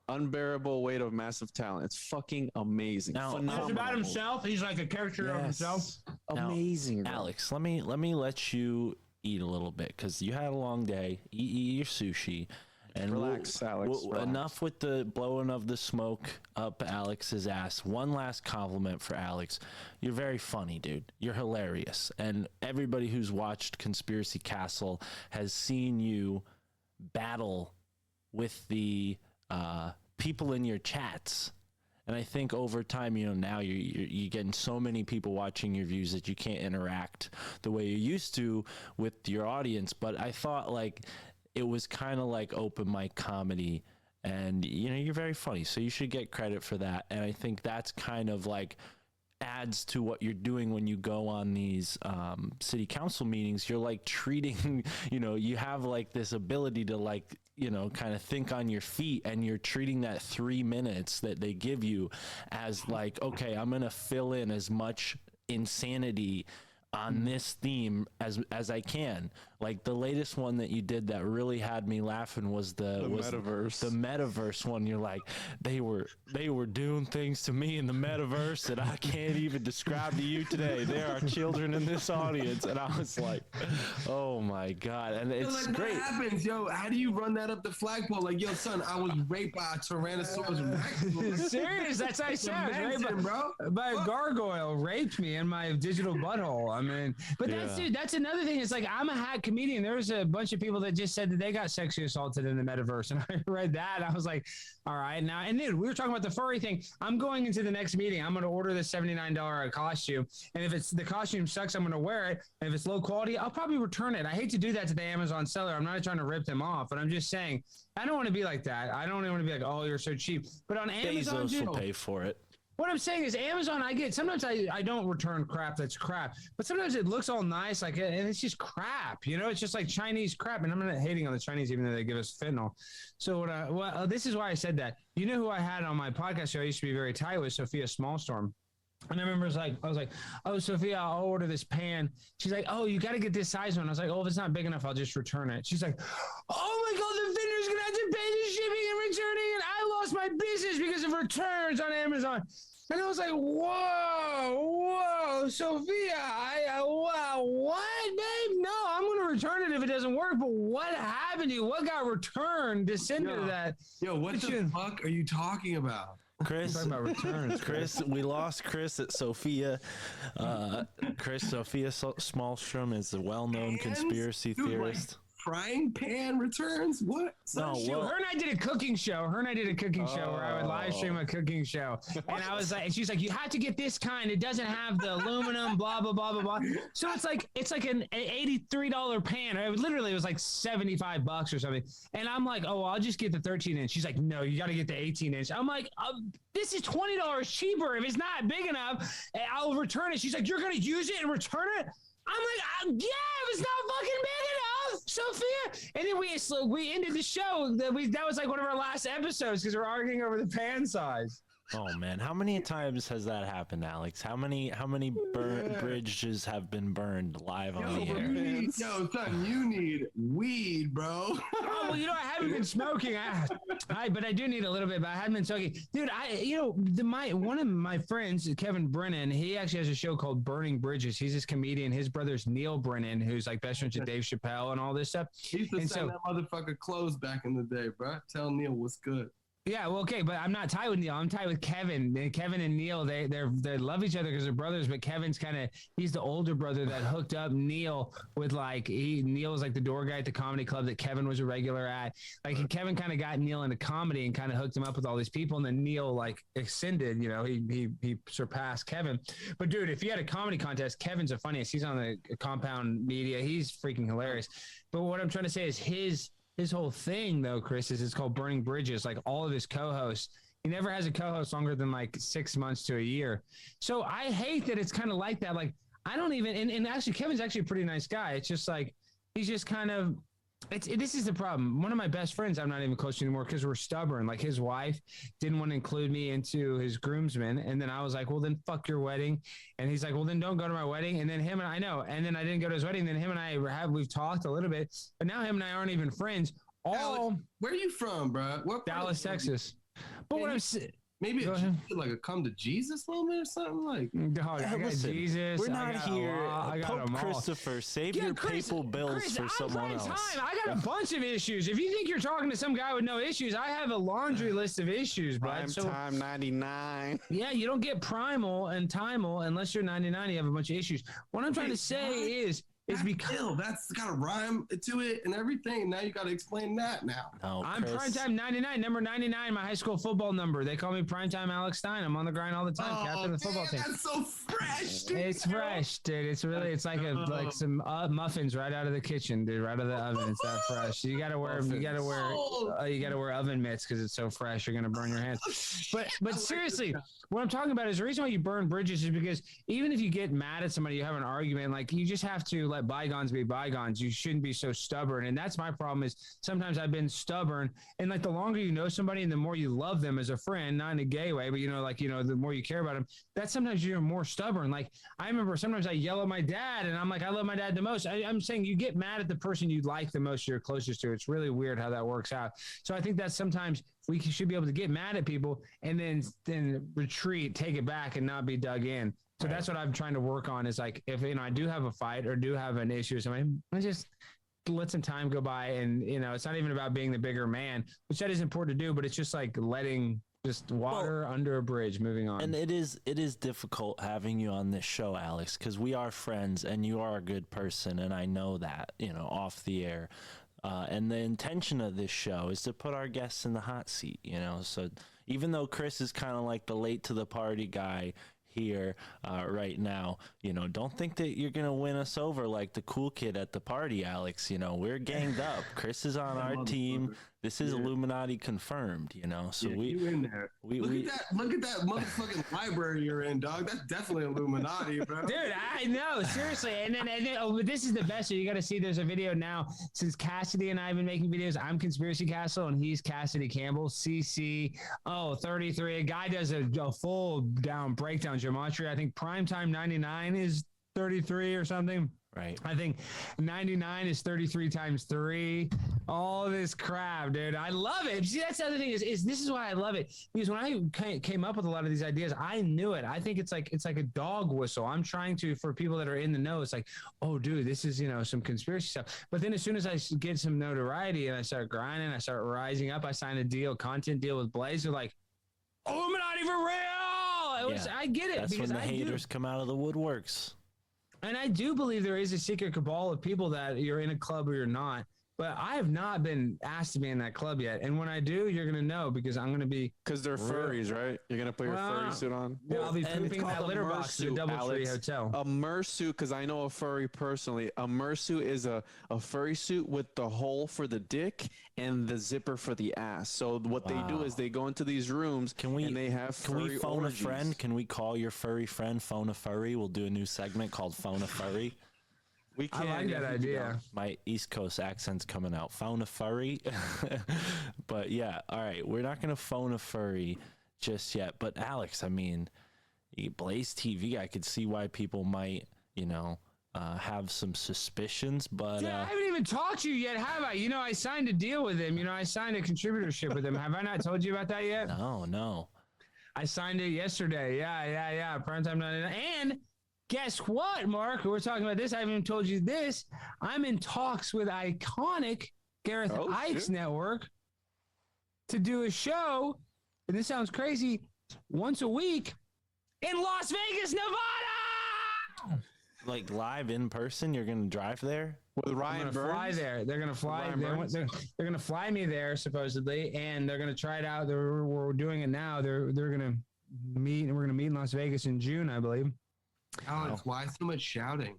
unbearable weight of massive talent. It's fucking amazing. Now, It's about himself. He's like a character of himself. Amazing, bro. Alex, let me let you eat a little bit because you had a long day. Eat your sushi. And Relax, Alex. Relax. Enough with the blowing of the smoke up Alex's ass. One last compliment for Alex. You're very funny, dude. You're hilarious. And everybody who's watched Conspiracy Castle has seen you battle with the people in your chats. And I think over time, you know, now you're getting so many people watching your views that you can't interact the way you used to with your audience. But I thought like it was kind of like open mic comedy, and you know, you're very funny, so you should get credit for that. And I think that's kind of like adds to what you're doing when you go on these city council meetings. You're like treating, you know, you have like this ability to like, you know, kind of think on your feet, and you're treating that 3 minutes that they give you as like, okay, I'm going to fill in as much insanity on this theme as I can. Like the latest one that you did that really had me laughing was the metaverse. The metaverse one. You're like, they were doing things to me in the metaverse that I can't even describe to you today. There are children in this audience, and I was like, oh my god. And it's like, great. What happens, yo? How do you run that up the flagpole? Like, yo, son, I was raped by a Tyrannosaurus Rex. Serious? That's how I sound. Imagine, bro. By a gargoyle raped me in my digital butthole. I mean, but that's another thing. It's like, I'm a hack comedian. There was a bunch of people that just said that they got sexually assaulted in the metaverse, and I read that. I was like, all right, now. And dude, we were talking about the furry thing. I'm going into the next meeting. I'm going to order the $79 costume, and if it's the costume sucks, I'm going to wear it. And if it's low quality, I'll probably return it. I hate to do that to the Amazon seller. I'm not trying to rip them off, but I'm just saying I don't want to be like that. I don't want to be like, oh, you're so cheap. But on Amazon, Bezos will pay for it. What I'm saying is Amazon, sometimes I don't return crap that's crap, but sometimes it looks all nice, like, and it's just crap, you know, it's just like Chinese crap. And I'm not hating on the Chinese, even though they give us fentanyl. So this is why I said that. You know who I had on my podcast show I used to be very tight with? Sophia Smallstorm. And I remember I was like, oh, Sophia, I'll order this pan. She's like, oh, you got to get this size one. I was like, oh, if it's not big enough, I'll just return it. She's like, oh my God, the vendor's going to have to pay the shipping and returning. And I lost my business because of returns on Amazon. And I was like, whoa, Sophia, wow, what, babe? No, I'm going to return it if it doesn't work. But what happened to you? What got returned to send to that? Yo, what the fuck are you talking about? Chris, talking about returns. Chris, we lost Chris at Sophia. Sophia Smallstrom is a well-known conspiracy theorist. Like frying pan returns? What? No, her and I did a cooking show. Where I would live stream a cooking show. And I was like, and she's like, you have to get this kind. It doesn't have the aluminum, blah, blah, blah, blah, blah. So it's like an $83 pan. It was like $75 or something. And I'm like, oh, I'll just get the 13-inch. She's like, no, you got to get the 18-inch. I'm like, this is $20 cheaper. If it's not big enough, I'll return it. She's like, you're going to use it and return it? I'm like, yeah, if it's not fucking big enough, Sophia. And then we ended the show. That was like one of our last episodes because we're arguing over the pan size. Oh man, how many times has that happened, Alex? How many bridges have been burned live on the air? Son, you need weed, bro. Oh, well, I haven't been smoking. But I do need a little bit. But I haven't been smoking, dude. One of my friends, Kevin Brennan, he actually has a show called Burning Bridges. He's this comedian. His brother's Neil Brennan, who's like best friends with Dave Chappelle and all this stuff. He used to send that motherfucker clothes back in the day, bro. Tell Neil what's good. Yeah, well, okay, but I'm not tied with Neil. I'm tied with Kevin. And Kevin and Neil, they love each other because they're brothers. But Kevin's he's the older brother that hooked up Neil with Neil was like the door guy at the comedy club that Kevin was a regular at. Kevin kind of got Neil into comedy and kind of hooked him up with all these people. And then Neil ascended. He surpassed Kevin. But dude, if you had a comedy contest, Kevin's the funniest. He's on the Compound Media. He's freaking hilarious. But what I'm trying to say is his whole thing, though, Chris, is it's called Burning Bridges. Like all of his co-hosts, he never has a co-host longer than 6 months to a year. So I hate that it's kind of like that. Like I don't even, and actually Kevin's actually a pretty nice guy. It's just he's just kind of, this is the problem. One of my best friends, I'm not even close to anymore because we're stubborn. Like his wife didn't want to include me into his groomsmen. And then I was like, well, then fuck your wedding. And he's like, well, then don't go to my wedding. And then him and I know. And then I didn't go to his wedding. Then him and I we've talked a little bit, but now him and I aren't even friends. Alex, where are you from, bro? What Dallas, Texas. But what I'm saying, maybe like a come to Jesus moment or something like. Dog, I got Jesus. We're not here. I got Pope Christopher, save your papal bills for someone else. I got a bunch of issues. If you think you're talking to some guy with no issues, I have a laundry list of issues, bud. Primetime 99. Yeah, you don't get primal and timal unless you're 99. You have a bunch of issues. What I'm trying to say is because that's got a rhyme to it and everything. Now you got to explain that now. No, I'm Primetime 99, number 99, my high school football number. They call me Primetime Alex Stein. I'm on the grind all the time, captain of the football team. That's so fresh, dude. It's fresh, dude. It's like some muffins right out of the kitchen, dude, right out of the oven. It's that fresh. You gotta wear oven mitts because it's so fresh. You're gonna burn your hands. But seriously, what I'm talking about is the reason why you burn bridges is because even if you get mad at somebody, you have an argument, you just have to let bygones be bygones. You shouldn't be so stubborn. And that's my problem is sometimes I've been stubborn. And the longer you know somebody and the more you love them as a friend, not in a gay way, but the more you care about them, that sometimes you're more stubborn. I remember sometimes I yell at my dad and I'm like, I love my dad the most. I'm saying you get mad at the person you like the most, you're closest to. It's really weird how that works out. So I think that sometimes we should be able to get mad at people and then retreat, take it back and not be dug in. So that's what I'm trying to work on is if I do have a fight or do have an issue or something, I just let some time go by and, it's not even about being the bigger man, which that is important to do, but it's just letting just water under a bridge, moving on. And it is difficult having you on this show, Alex, because we are friends and you are a good person. And I know that, off the air. And the intention of this show is to put our guests in the hot seat, so even though Chris is kind of like the late to the party guy here right now, don't think that you're gonna win us over like the cool kid at the party, Alex. We're ganged up. Chris is on our team. This is Illuminati confirmed, so you in there. Look at that motherfucking library you're in, dog. That's definitely Illuminati, bro. Dude, I know, seriously. And then this is the best. So you got to see. There's a video now since Cassidy and I have been making videos. I'm Conspiracy Castle and he's Cassidy Campbell. CC 33. A guy does a full down breakdown gematria. I think Primetime 99 is 33 or something. Right. I think 99 is 33 times 3. All this crap, dude. I love it. See, that's the other thing is this is why I love it. Because when I came up with a lot of these ideas, I knew it. I think it's like a dog whistle. I'm trying to, for people that are in the know, it's like, oh, dude, this is, some conspiracy stuff. But then as soon as I get some notoriety and I start grinding, I start rising up, I sign a content deal with Blaze. They're like, Illuminati for real. I get it. That's when the haters come out of the woodworks. And I do believe there is a secret cabal of people that you're in a club or you're not. But I have not been asked to be in that club yet. And when I do, you're going to know because I'm going to be... Because they're furries, right? You're going to put your furry suit on? Yeah, I'll be pooping that litter box at Doubletree Hotel. A mersuit, because I know a furry personally. A mersuit is a furry suit with the hole for the dick and the zipper for the ass. So what they do is they go into these rooms and they have furry Can we phone orgies. a friend? Can we call your furry friend, phone a furry? We'll do a new segment called Phone a Furry. We can. I like that idea. My East Coast accent's coming out. Phone a furry. But yeah, all right. We're not going to phone a furry just yet. But Alex, I mean, Blaze TV, I could see why people might, have some suspicions, but I haven't even talked to you yet, have I? I signed a deal with him. I signed a contributorship with him. Have I not told you about that yet? No. I signed it yesterday. Yeah. Primetime 99. And guess what, Mark? We're talking about this. I haven't even told you this. I'm in talks with iconic Gareth Ike's network to do a show, and this sounds crazy, once a week in Las Vegas, Nevada. Like live in person, you're gonna drive there with Ryan Burns. Fly there. They're gonna fly. They're gonna fly me there supposedly, and they're gonna try it out. We're doing it now. They're gonna meet, and we're gonna meet in Las Vegas in June, I believe. Alex, why so much shouting?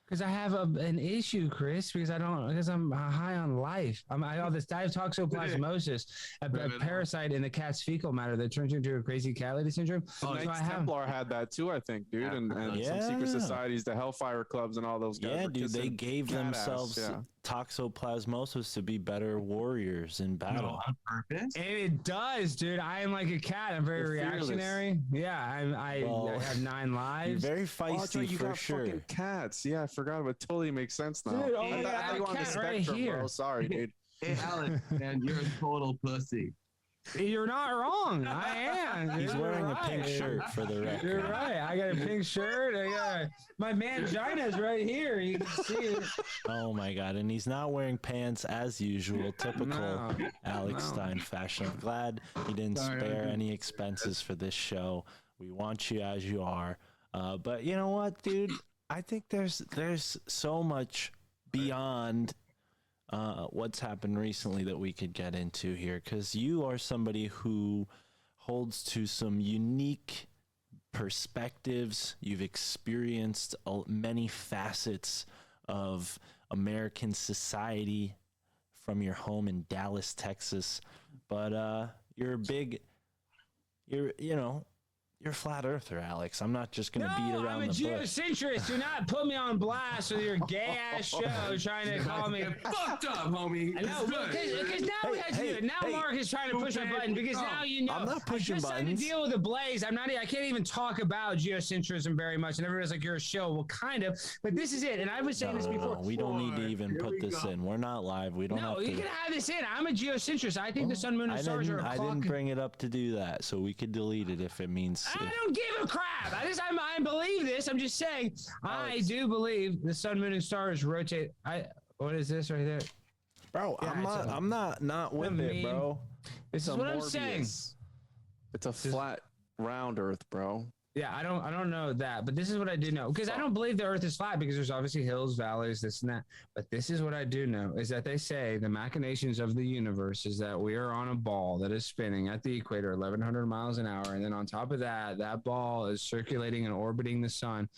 Because I have an issue, Chris. Because I'm high on life. I have this toxoplasmosis, a parasite in the cat's fecal matter that turns you into a crazy cat lady syndrome. Knights Templar had that too, I think, dude, and some secret societies, the Hellfire clubs, and all those guys. Yeah, dude, they gave themselves toxoplasmosis to be better warriors in battle. On purpose? And it does, dude. I am like a cat. I'm very reactionary. Yeah, I have 9 lives. You're very feisty you for got sure. Fucking cats. Yeah, I forgot, but totally makes sense now. Dude, I thought you were on the spectrum, right here. bro. Sorry, dude. Hey, Alex, man, you're a total pussy. You're not wrong. I am. He's wearing a pink shirt for the record. You're right. I got a pink shirt. My mangina's right here. You can see it. Oh my god! And he's not wearing pants as usual, typical Alex Stein fashion. I'm glad he didn't spare any expenses for this show. We want you as you are. But you know what, dude? I think there's so much beyond what's happened recently that we could get into here, because you are somebody who holds to some unique perspectives. You've experienced many facets of American society from your home in Dallas, Texas, but you're a flat earther, Alex. I'm not just going to beat around the bush. I'm a geocentrist. Do not put me on blast with your gay-ass show trying to call me. Fucked up, homie. I know, because now we have to do it. Now Mark is trying to push a button because now you know. I'm not pushing buttons. I just signed a deal with the Blaze. I can't even talk about geocentrism very much. And everybody's like, you're a show. Well, kind of. But this is it. And I was saying this before. We don't need to even put this in. We're not live. We don't have to. No, you can have this in. I'm a geocentrist. I think the sun, moon, and stars are a clock. I didn't bring it up to do that, so we could delete it if it means. I don't give a crap. I believe this. I'm just saying. I do believe the sun, moon, and stars rotate. What is this right there, bro? Yeah, I'm not with it, bro. This is what I'm saying. It's a flat, round Earth, bro. Yeah, I don't know that, but this is what I do know, because I don't believe the Earth is flat, because there's obviously hills, valleys, this and that. But this is what I do know, is that they say the machinations of the universe is that we are on a ball that is spinning at the equator 1,100 miles an hour, and then on top of that, that ball is circulating and orbiting the sun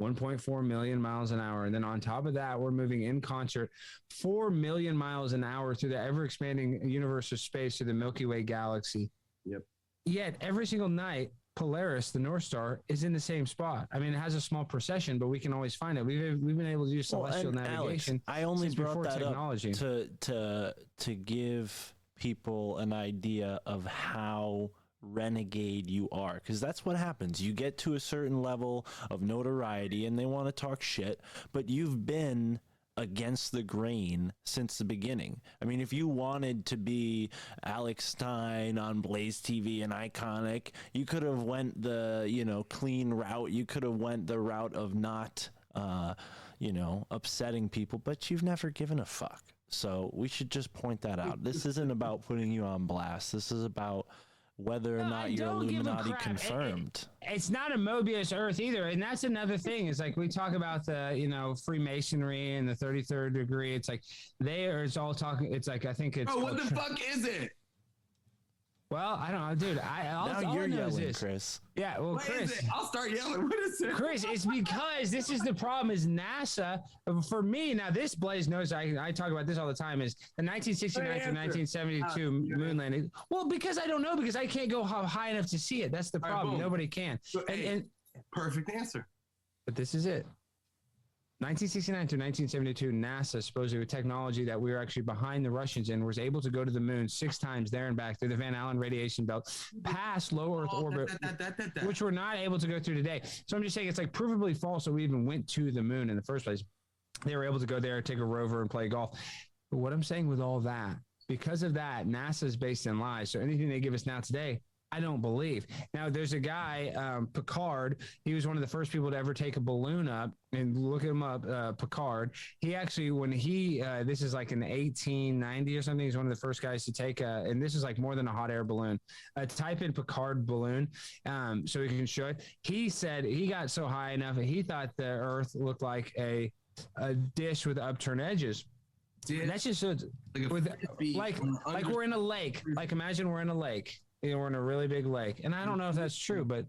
1.4 million miles an hour, and then on top of that, we're moving in concert 4 million miles an hour through the ever-expanding universe of space to the Milky Way galaxy. Yep. Yet every single night, Polaris, the North Star, is in the same spot. I mean, it has a small precession, but we can always find it. We've been able to use celestial navigation. Alex, I only brought that technology up to give people an idea of how renegade you are, because that's what happens. You get to a certain level of notoriety, and they want to talk shit, but you've been against the grain since the beginning. I mean, if you wanted to be Alex Stein on Blaze TV and iconic, you could have went the clean route. You could have went the route of not upsetting people, but you've never given a fuck. So we should just point that out. This isn't about putting you on blast. This is about whether or not you're Illuminati confirmed. It's not a Mobius Earth either. And that's another thing. It's like we talk about the, Freemasonry and the 33rd degree. It's like it's all talking. It's like, I think it's. Oh, what the fuck is it? Well, I don't know, dude. Now you're yelling, Chris. Yeah, well, What Chris. is it? I'll start yelling. What is it? Chris, it's because this is the problem is NASA. For me, now this Blaze knows I talk about this all the time, is the 1969 to 1972 moon landing. Well, because I don't know, because I can't go high enough to see it. That's the problem. Nobody can. So, perfect answer. But this is it. 1969 to 1972, NASA, supposedly with technology that we were actually behind the Russians and was able to go to the moon 6 times there and back through the Van Allen radiation belt, past low Earth orbit, which we're not able to go through today. So I'm just saying it's like provably false that we even went to the moon in the first place. They were able to go there, take a rover, and play golf. But what I'm saying with all that, because of that, NASA is based in lies. So anything they give us now today, I don't believe. Now, there's a guy, Picard. He was one of the first people to ever take a balloon up, and look him up, Picard. He actually, when he, this is like in 1890 or something, he's one of the first guys to take and this is like more than a hot air balloon. Type in Picard balloon so we can show it. He said he got so high enough that he thought the Earth looked like a dish with upturned edges. And that's just like we're in a lake. Like imagine we're in a lake. You know, we're in a really big lake, and I don't know if that's true, but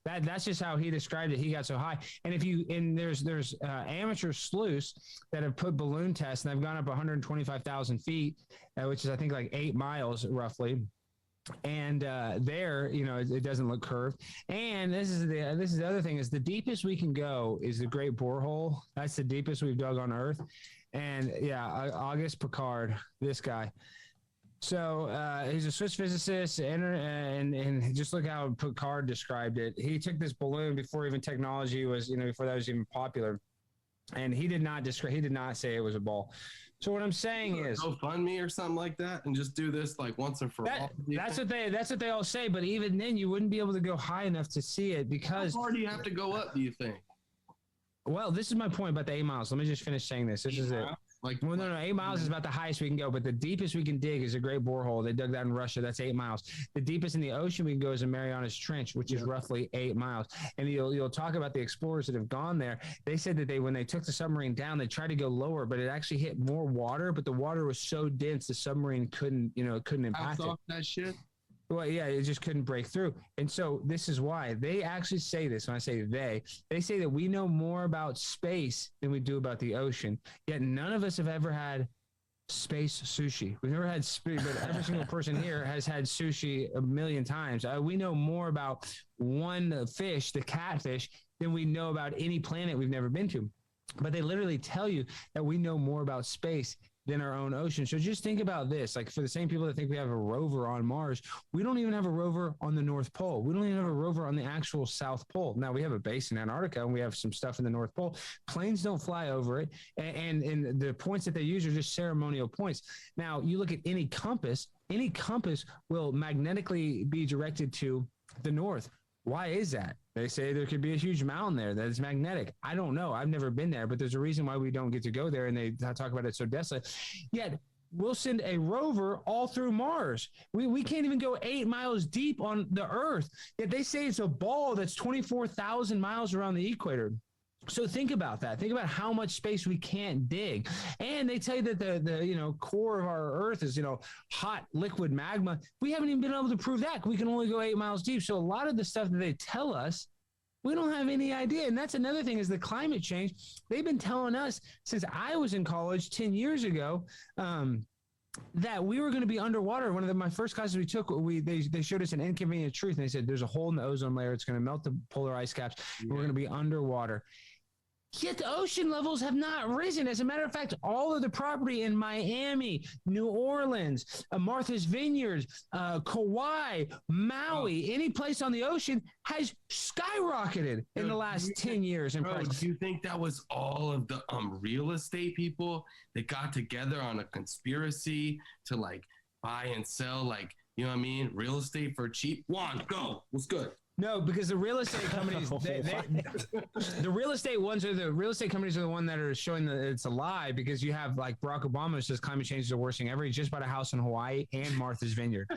that's just how he described it. He got so high, and there's amateur sleuths that have put balloon tests, and they've gone up 125,000 feet, which is I think like 8 miles roughly. And there, you know, it doesn't look curved. And this is the other thing is the deepest we can go is the Great Borehole. That's the deepest we've dug on Earth. And yeah, Auguste Picard, this guy. So he's a Swiss physicist, and just look how Picard described it. He took this balloon before even technology was, you know, before that was even popular, and he did not say it was a ball. So what I'm saying is, GoFundMe or something like that, and just do this like once and for all. That's what they all say. But even then, you wouldn't be able to go high enough to see it because. How far do you have to go up? Do you think? Well, this is my point about the 8 miles. Let me just finish saying this. This is it. No, 8 miles is about the highest we can go, but the deepest we can dig is a Great Borehole. They dug that in Russia. That's 8 miles. The deepest in the ocean we can go is a Marianas Trench, which is roughly 8 miles. And you'll talk about the explorers that have gone there. They said that when they took the submarine down, they tried to go lower, but it actually hit more water. But the water was so dense, the submarine couldn't impact it. That shit. Well, yeah, it just couldn't break through. And so this is why they actually say this. When I say they say that we know more about space than we do about the ocean. Yet none of us have ever had space sushi. We've never had space, but every single person here has had sushi a million times. We know more about one fish, the catfish, than we know about any planet we've never been to. But they literally tell you that we know more about space than our own ocean. So just think about this. Like for the same people that think we have a rover on Mars, we don't even have a rover on the North Pole. We don't even have a rover on the actual South Pole. Now we have a base in Antarctica and we have some stuff in the North Pole. Planes don't fly over it. And the points that they use are just ceremonial points. Now you look at any compass will magnetically be directed to the north. Why is that? They say there could be a huge mountain there that is magnetic. I don't know. I've never been there, but there's a reason why we don't get to go there, and they talk about it so desolate. Yet we'll send a rover all through Mars. We can't even go 8 miles deep on the Earth. Yet they say it's a ball that's 24,000 miles around the equator. So think about that. Think about how much space we can't dig. And they tell you that the core of our Earth is, hot liquid magma. We haven't even been able to prove that. We can only go 8 miles deep. So a lot of the stuff that they tell us, we don't have any idea. And that's another thing is the climate change. They've been telling us since I was in college 10 years ago, that we were going to be underwater. One of my first classes we took, they showed us an inconvenient truth. And they said, there's a hole in the ozone layer. It's going to melt the polar ice caps. Yeah. We're going to be underwater. Yet the ocean levels have not risen. As a matter of fact, all of the property in Miami, New Orleans, Martha's Vineyard, Kauai, Maui, any place on the ocean has skyrocketed in the last 10 years. In price. Do you think that was all of the real estate people that got together on a conspiracy to buy and sell, real estate for cheap? Juan, go. What's good? No, because the real estate companies, the real estate companies are the one that are showing that it's a lie, because you have Barack Obama says climate change is the worst thing ever. He just bought a house in Hawaii and Martha's Vineyard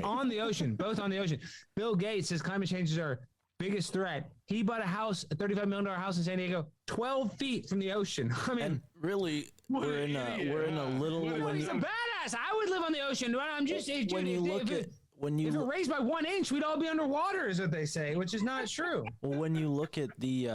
on the ocean, both on the ocean. Bill Gates says climate change is our biggest threat. He bought a house, a $35 million house in San Diego, 12 feet from the ocean. I mean, and really, we're in a little. He's a badass. I would live on the ocean. I'm just when if it raised by 1 inch, we'd all be underwater, is what they say, which is not true. Well, when you look at the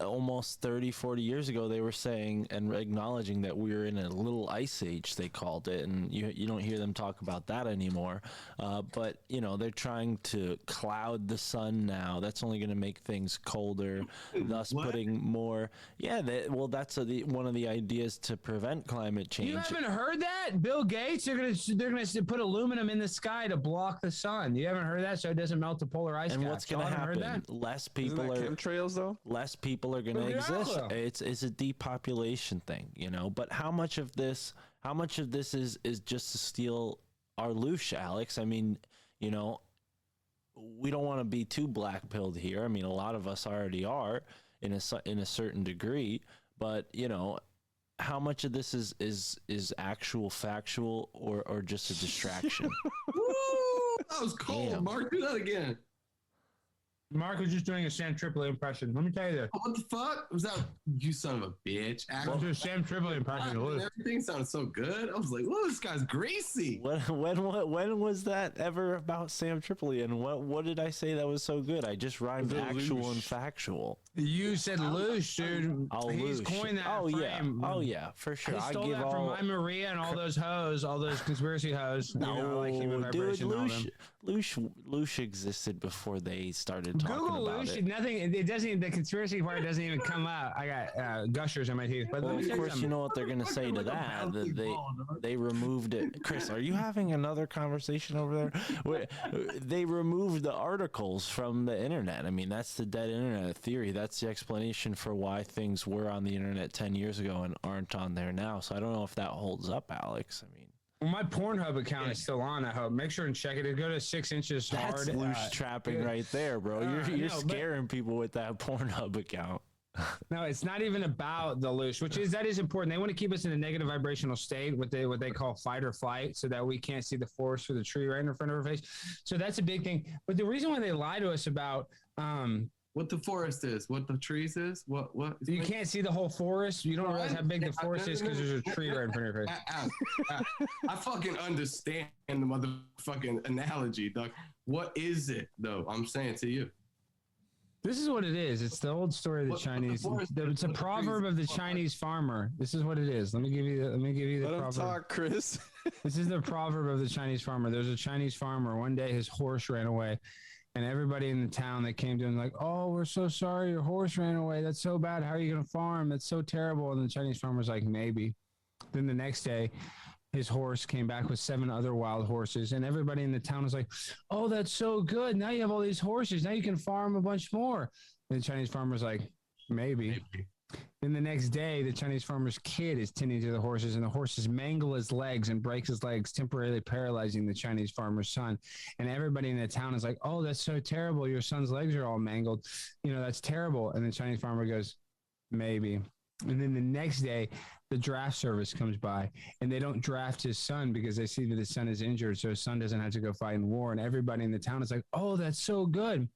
almost 30, 40 years ago, they were saying and acknowledging that we were in a little ice age, they called it, and you don't hear them talk about that anymore. But, you know, they're trying to cloud the sun now. That's only going to make things colder, thus putting more. Yeah, that's one of the ideas to prevent climate change. You haven't heard that? Bill Gates, they're gonna put aluminum in the sky to block the sun. You haven't heard that, so it doesn't melt the polar ice and caps. what's going to happen? Less people are chemtrails, though. Less people are going to exist. It's a depopulation thing, you know. But how much of this is just to steal our loosh, Alex? I mean, you know, we don't want to be too black-pilled here. I mean, a lot of us already are in a certain degree, but you know, how much of this is actual factual or just a distraction? That was cold. Damn. Mark, do that again. Mark was just doing a Sam Tripoli impression. Let me tell you this. What the fuck was that? You son of a bitch! That's a Sam Tripoli impression. Everything sounded so good. I was like, "Whoa, this guy's greasy." When was that ever about Sam Tripoli? And what did I say that was so good? I just rhymed actual and factual. You said loose, dude. He's coined that. Oh yeah, for sure. I stole that from my Maria and all those hoes, all those conspiracy hoes. No, like human vibration, dude, Loosh existed before they started talking Google about Loosh, it. Nothing. It doesn't. The conspiracy part doesn't even come out. I got gushers in my teeth. But well, of course, you know what they're gonna say to that. They removed it. Chris, are you having another conversation over there? They removed the articles from the internet. I mean, that's the dead internet theory. That's the explanation for why things were on the internet 10 years ago and aren't on there now. So I don't know if that holds up, Alex. I mean, well, my Pornhub account is still on. I hope. Make sure and check it. Go to 6 inches hard. That's loose trapping right there, bro. You're scaring people with that Pornhub account. No, it's not even about the loose, that is important. They want to keep us in a negative vibrational state, what they call fight or flight, so that we can't see the forest for the tree right in front of our face. So that's a big thing. But the reason why they lie to us about what the forest is, what the trees is, what you can't see the whole forest. You don't realize how big the forest is because there's a tree right in front of your face. I fucking understand the motherfucking analogy, Doc. What is it though? I'm saying to you. This is what it is. It's the old story of the Chinese. It's a proverb of the Chinese farmer. This is what it is. Let me give you the proverb. Talk, Chris. This is the proverb of the Chinese farmer. There's a Chinese farmer. One day his horse ran away, and everybody in the town that came to him like, "Oh, we're so sorry, your horse ran away. That's so bad. How are you gonna farm? That's so terrible." And the Chinese farmer's like, "Maybe." Then the next day, his horse came back with 7 other wild horses, and everybody in the town was like, "Oh, that's so good. Now you have all these horses. Now you can farm a bunch more." And the Chinese farmer's like, maybe. Then the next day, the Chinese farmer's kid is tending to the horses, and the horses mangle his legs and breaks his legs, temporarily paralyzing the Chinese farmer's son. And everybody in the town is like, "Oh, that's so terrible. Your son's legs are all mangled. You know, that's terrible." And the Chinese farmer goes, "Maybe." And then the next day, the draft service comes by, and they don't draft his son because they see that his son is injured, so his son doesn't have to go fight in war. And everybody in the town is like, "Oh, that's so good.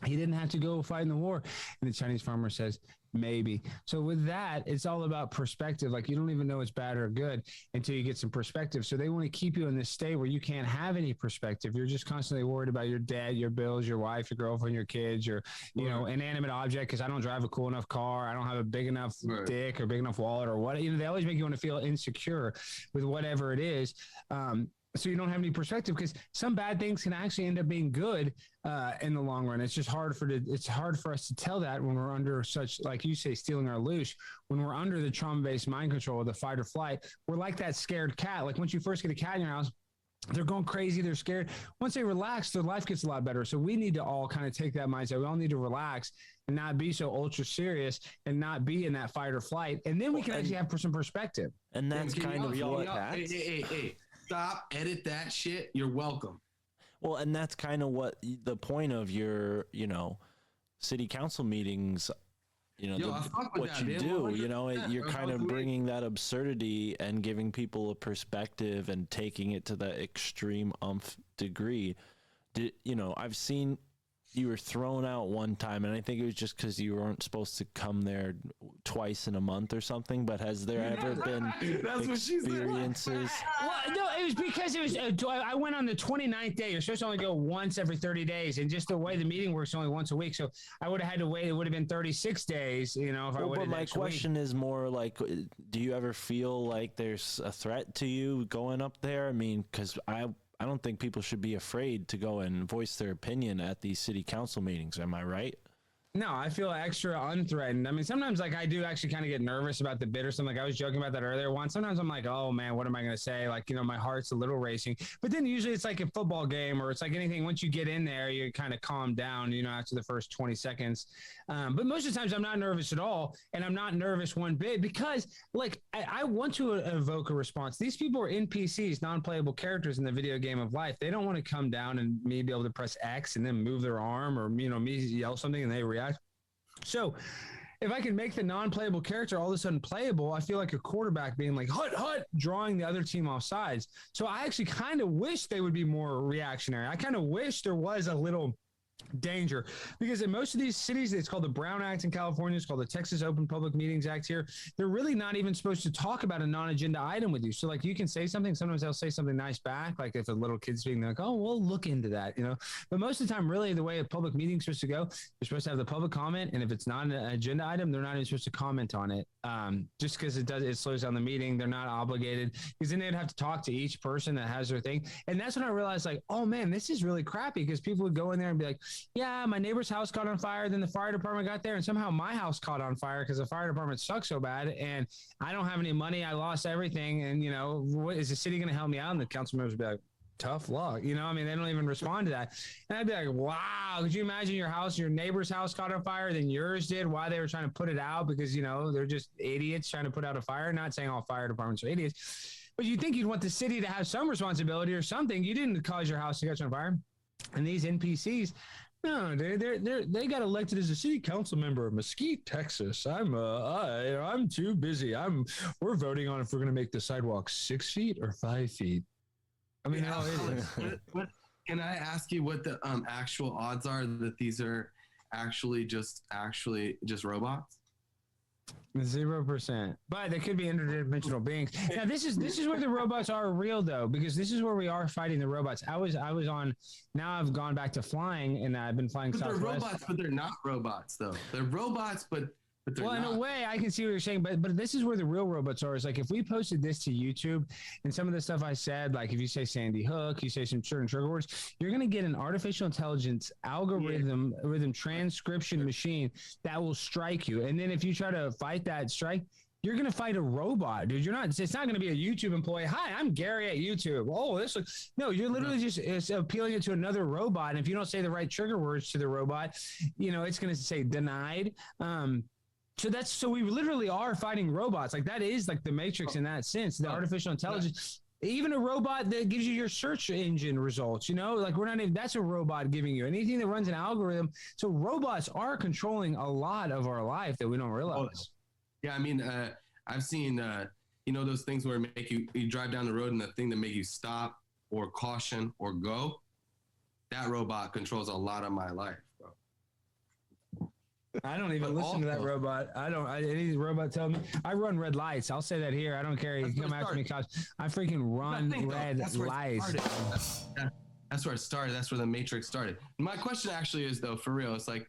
He didn't have to go fight in the war." And the Chinese farmer says, "Maybe." So with that, it's all about perspective. Like, you don't even know it's bad or good until you get some perspective. So they want to keep you in this state where you can't have any perspective. You're just constantly worried about your dad, your bills, your wife, your girlfriend, your kids, your, inanimate object. Cause I don't drive a cool enough car. I don't have a big enough dick or big enough wallet or what, they always make you want to feel insecure with whatever it is. So you don't have any perspective, because some bad things can actually end up being good in the long run. It's just hard for us to tell that when we're under such, like you say, stealing our loosh. When we're under the trauma-based mind control of the fight or flight, we're like that scared cat. Like once you first get a cat in your house, they're going crazy. They're scared. Once they relax, their life gets a lot better. So we need to all kind of take that mindset. We all need to relax and not be so ultra serious and not be in that fight or flight. And then we can actually have some perspective. And that's kind of what Hey. Stop, edit that shit. You're welcome. Well, and that's kind of what the point of your, city council meetings, what you do, you're kind of bringing that absurdity and giving people a perspective and taking it to that extreme degree. I've seen you were thrown out one time, and I think it was just because you weren't supposed to come there twice in a month or something. But has there ever been experiences? Well, no, it was because it was. I went on the 29th day. You're supposed to only go once every 30 days, and just the way the meeting works, only once a week. So I would have had to wait. It would have been 36 days, you know. If I would. But my question is more like, do you ever feel like there's a threat to you going up there? I mean, because I don't think people should be afraid to go and voice their opinion at these city council meetings. Am I right? No, I feel extra unthreatened. I mean, sometimes like I do actually kind of get nervous about the bid or something. Like I was joking about that earlier. Sometimes I'm like, oh man, what am I going to say? Like, you know, my heart's a little racing. But then usually it's like a football game or it's like anything. Once you get in there, you kind of calm down, you know, after the first 20 seconds. But most of the times I'm not nervous at all. And I'm not nervous one bit because like I want to evoke a response. These people are NPCs, non-playable characters in the video game of life. They don't want to come down and me be able to press X and then move their arm or, you know, me yell something and they react. So if I can make the non-playable character all of a sudden playable, I feel like a quarterback being like, hut, drawing the other team off sides. So I actually kind of wish they would be more reactionary. I kind of wish there was a little danger because in most of these cities, it's called the Brown Act in California. It's called the Texas Open Public Meetings Act here. They're really not even supposed to talk about a non-agenda item with you. So like you can say something, sometimes they'll say something nice back. Like if a little kid's speaking, they're like, oh, we'll look into that, you know, but most of the time, really the way a public meeting is supposed to go, you're supposed to have the public comment. And if it's not an agenda item, they're not even supposed to comment on it. Just because it slows down the meeting. They're not obligated because then they'd have to talk to each person that has their thing. And that's when I realized like, oh man, this is really crappy because people would go in there and be like, yeah, my neighbor's house caught on fire. Then the fire department got there and somehow my house caught on fire because the fire department sucks so bad. And I don't have any money. I lost everything. And, you know, what is the city going to help me out? And the council members would be like, tough luck. You know, I mean, they don't even respond to that. And I'd be like, wow, could you imagine your neighbor's house caught on fire than yours did? Why they were trying to put it out? Because, you know, they're just idiots trying to put out a fire. Not saying all fire departments are idiots, but you think you'd want the city to have some responsibility or something. You didn't cause your house to catch on fire. And these NPCs, no, they got elected as a city council member of Mesquite, Texas. I'm too busy. We're voting on if we're going to make the sidewalk 6 feet or 5 feet. I mean, what, can I ask you what the actual odds are that these are actually just robots? 0%, but they could be interdimensional beings. Now, this is where the robots are real, though, because this is where we are fighting the robots. I was on. Now I've gone back to flying, and I've been flying Southwest. They're robots, but they're not robots, though. They're robots, but they're not. In a way, I can see what you're saying, but this is where the real robots are. Is like if we posted this to YouTube, and some of the stuff I said, like if you say Sandy Hook, you say some certain trigger words, you're going to get an artificial intelligence algorithm transcription machine that will strike you. And then if you try to fight that strike, you're going to fight a robot, dude. It's not going to be a YouTube employee. Hi, I'm Gary at YouTube. Oh, no, you're literally it's appealing it to another robot. And if you don't say the right trigger words to the robot, you know, it's going to say denied. So we literally are fighting robots. Like that is like the Matrix in that sense, the artificial intelligence, even a robot that gives you your search engine results, you know, like that's a robot giving you anything that runs an algorithm. So robots are controlling a lot of our life that we don't realize. Yeah. I mean, I've seen, you know, those things where make you drive down the road and the thing that make you stop or caution or go, that robot controls a lot of my life. I don't even listen to that robot. Any robot tell me I run red lights. I'll say that here. I don't care. You come after me, cops. I freaking run red lights. That's where it started. That's where the Matrix started. My question actually is though, for real, it's like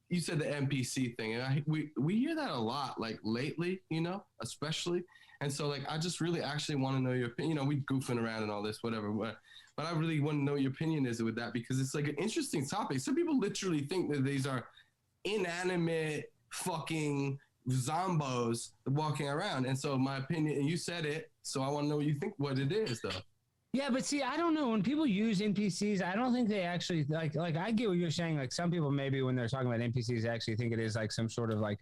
you said the NPC thing, and we hear that a lot, like lately, you know, especially. And so like I just really actually want to know your opinion. You know, we goofing around and all this, whatever, but I really want to know your opinion is with that because it's like an interesting topic. Some people literally think that these are inanimate fucking zombos walking around. And so my opinion, and you said it, so I want to know what it is though. Yeah, but see, I don't know. When people use NPCs, I don't think they actually like I get what you're saying. Like some people maybe when they're talking about NPCs actually think it is like some sort of like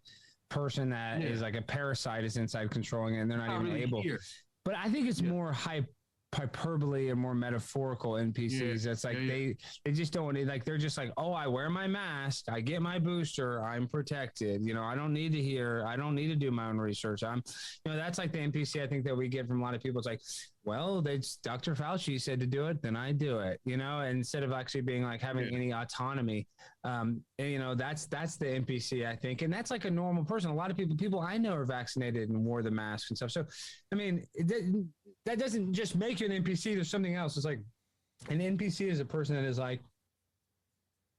person that is like a parasite is inside controlling it and they're not even able. But I think it's more hyperbole and more metaphorical NPCs. That's like they just don't like, they're just like, oh, I wear my mask, I get my booster, I'm protected. You know, I don't need to do my own research. That's like the NPC I think that we get from a lot of people. It's like, well, Dr. Fauci said to do it, then I do it, instead of actually being like having any autonomy. That's the NPC, I think. And that's like a normal person. A lot of people I know are vaccinated and wore the mask and stuff. So, I mean, that doesn't just make you an NPC. There's something else. It's like an NPC is a person that is like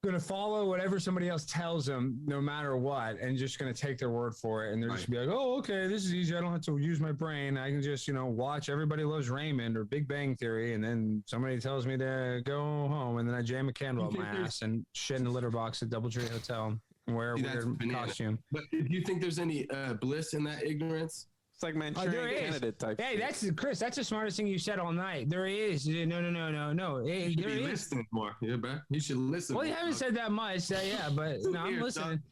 going to follow whatever somebody else tells them, no matter what, and just going to take their word for it. And they're just be like, oh, okay, this is easy. I don't have to use my brain. I can just, watch Everybody Loves Raymond or Big Bang Theory. And then somebody tells me to go home. And then I jam a candle up my ass and shit in a litter box at Doubletree Hotel and wear a weird costume. But do you think there's any bliss in that ignorance? It's like Manchurian candidate type. Hey, that's Chris. That's the smartest thing you said all night. There is no. You should be listening more. Yeah, bro. You should listen. Well, you haven't said that much. But no, I'm listening.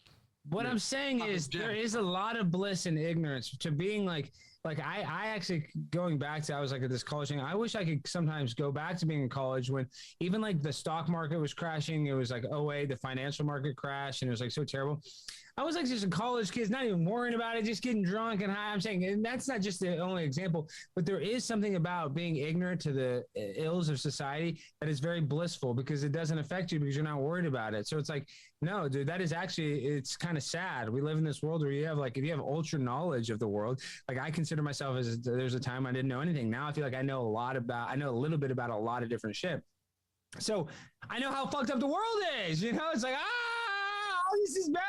What I'm saying is there is a lot of bliss in ignorance to being like I actually, going back to, I was like at this college thing. I wish I could sometimes go back to being in college when even like the stock market was crashing. It was like 08, the financial market crashed, and it was like so terrible. I was like just a college kid, not even worrying about it, just getting drunk and high. I'm saying, and that's not just the only example, but there is something about being ignorant to the ills of society that is very blissful because it doesn't affect you because you're not worried about it. So it's like, no, dude, that is actually, it's kind of sad. We live in this world where you have like, if you have ultra knowledge of the world, like I consider myself as there's a time I didn't know anything. Now I feel like I know a little bit about a lot of different shit. So I know how fucked up the world is, it's like, this is bad.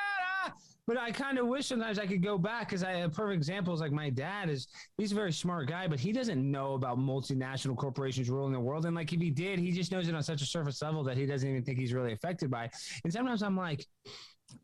But I kind of wish sometimes I could go back because a perfect example is like my dad he's a very smart guy, but he doesn't know about multinational corporations ruling the world. And like, if he did, he just knows it on such a surface level that he doesn't even think he's really affected by it. And sometimes I'm like,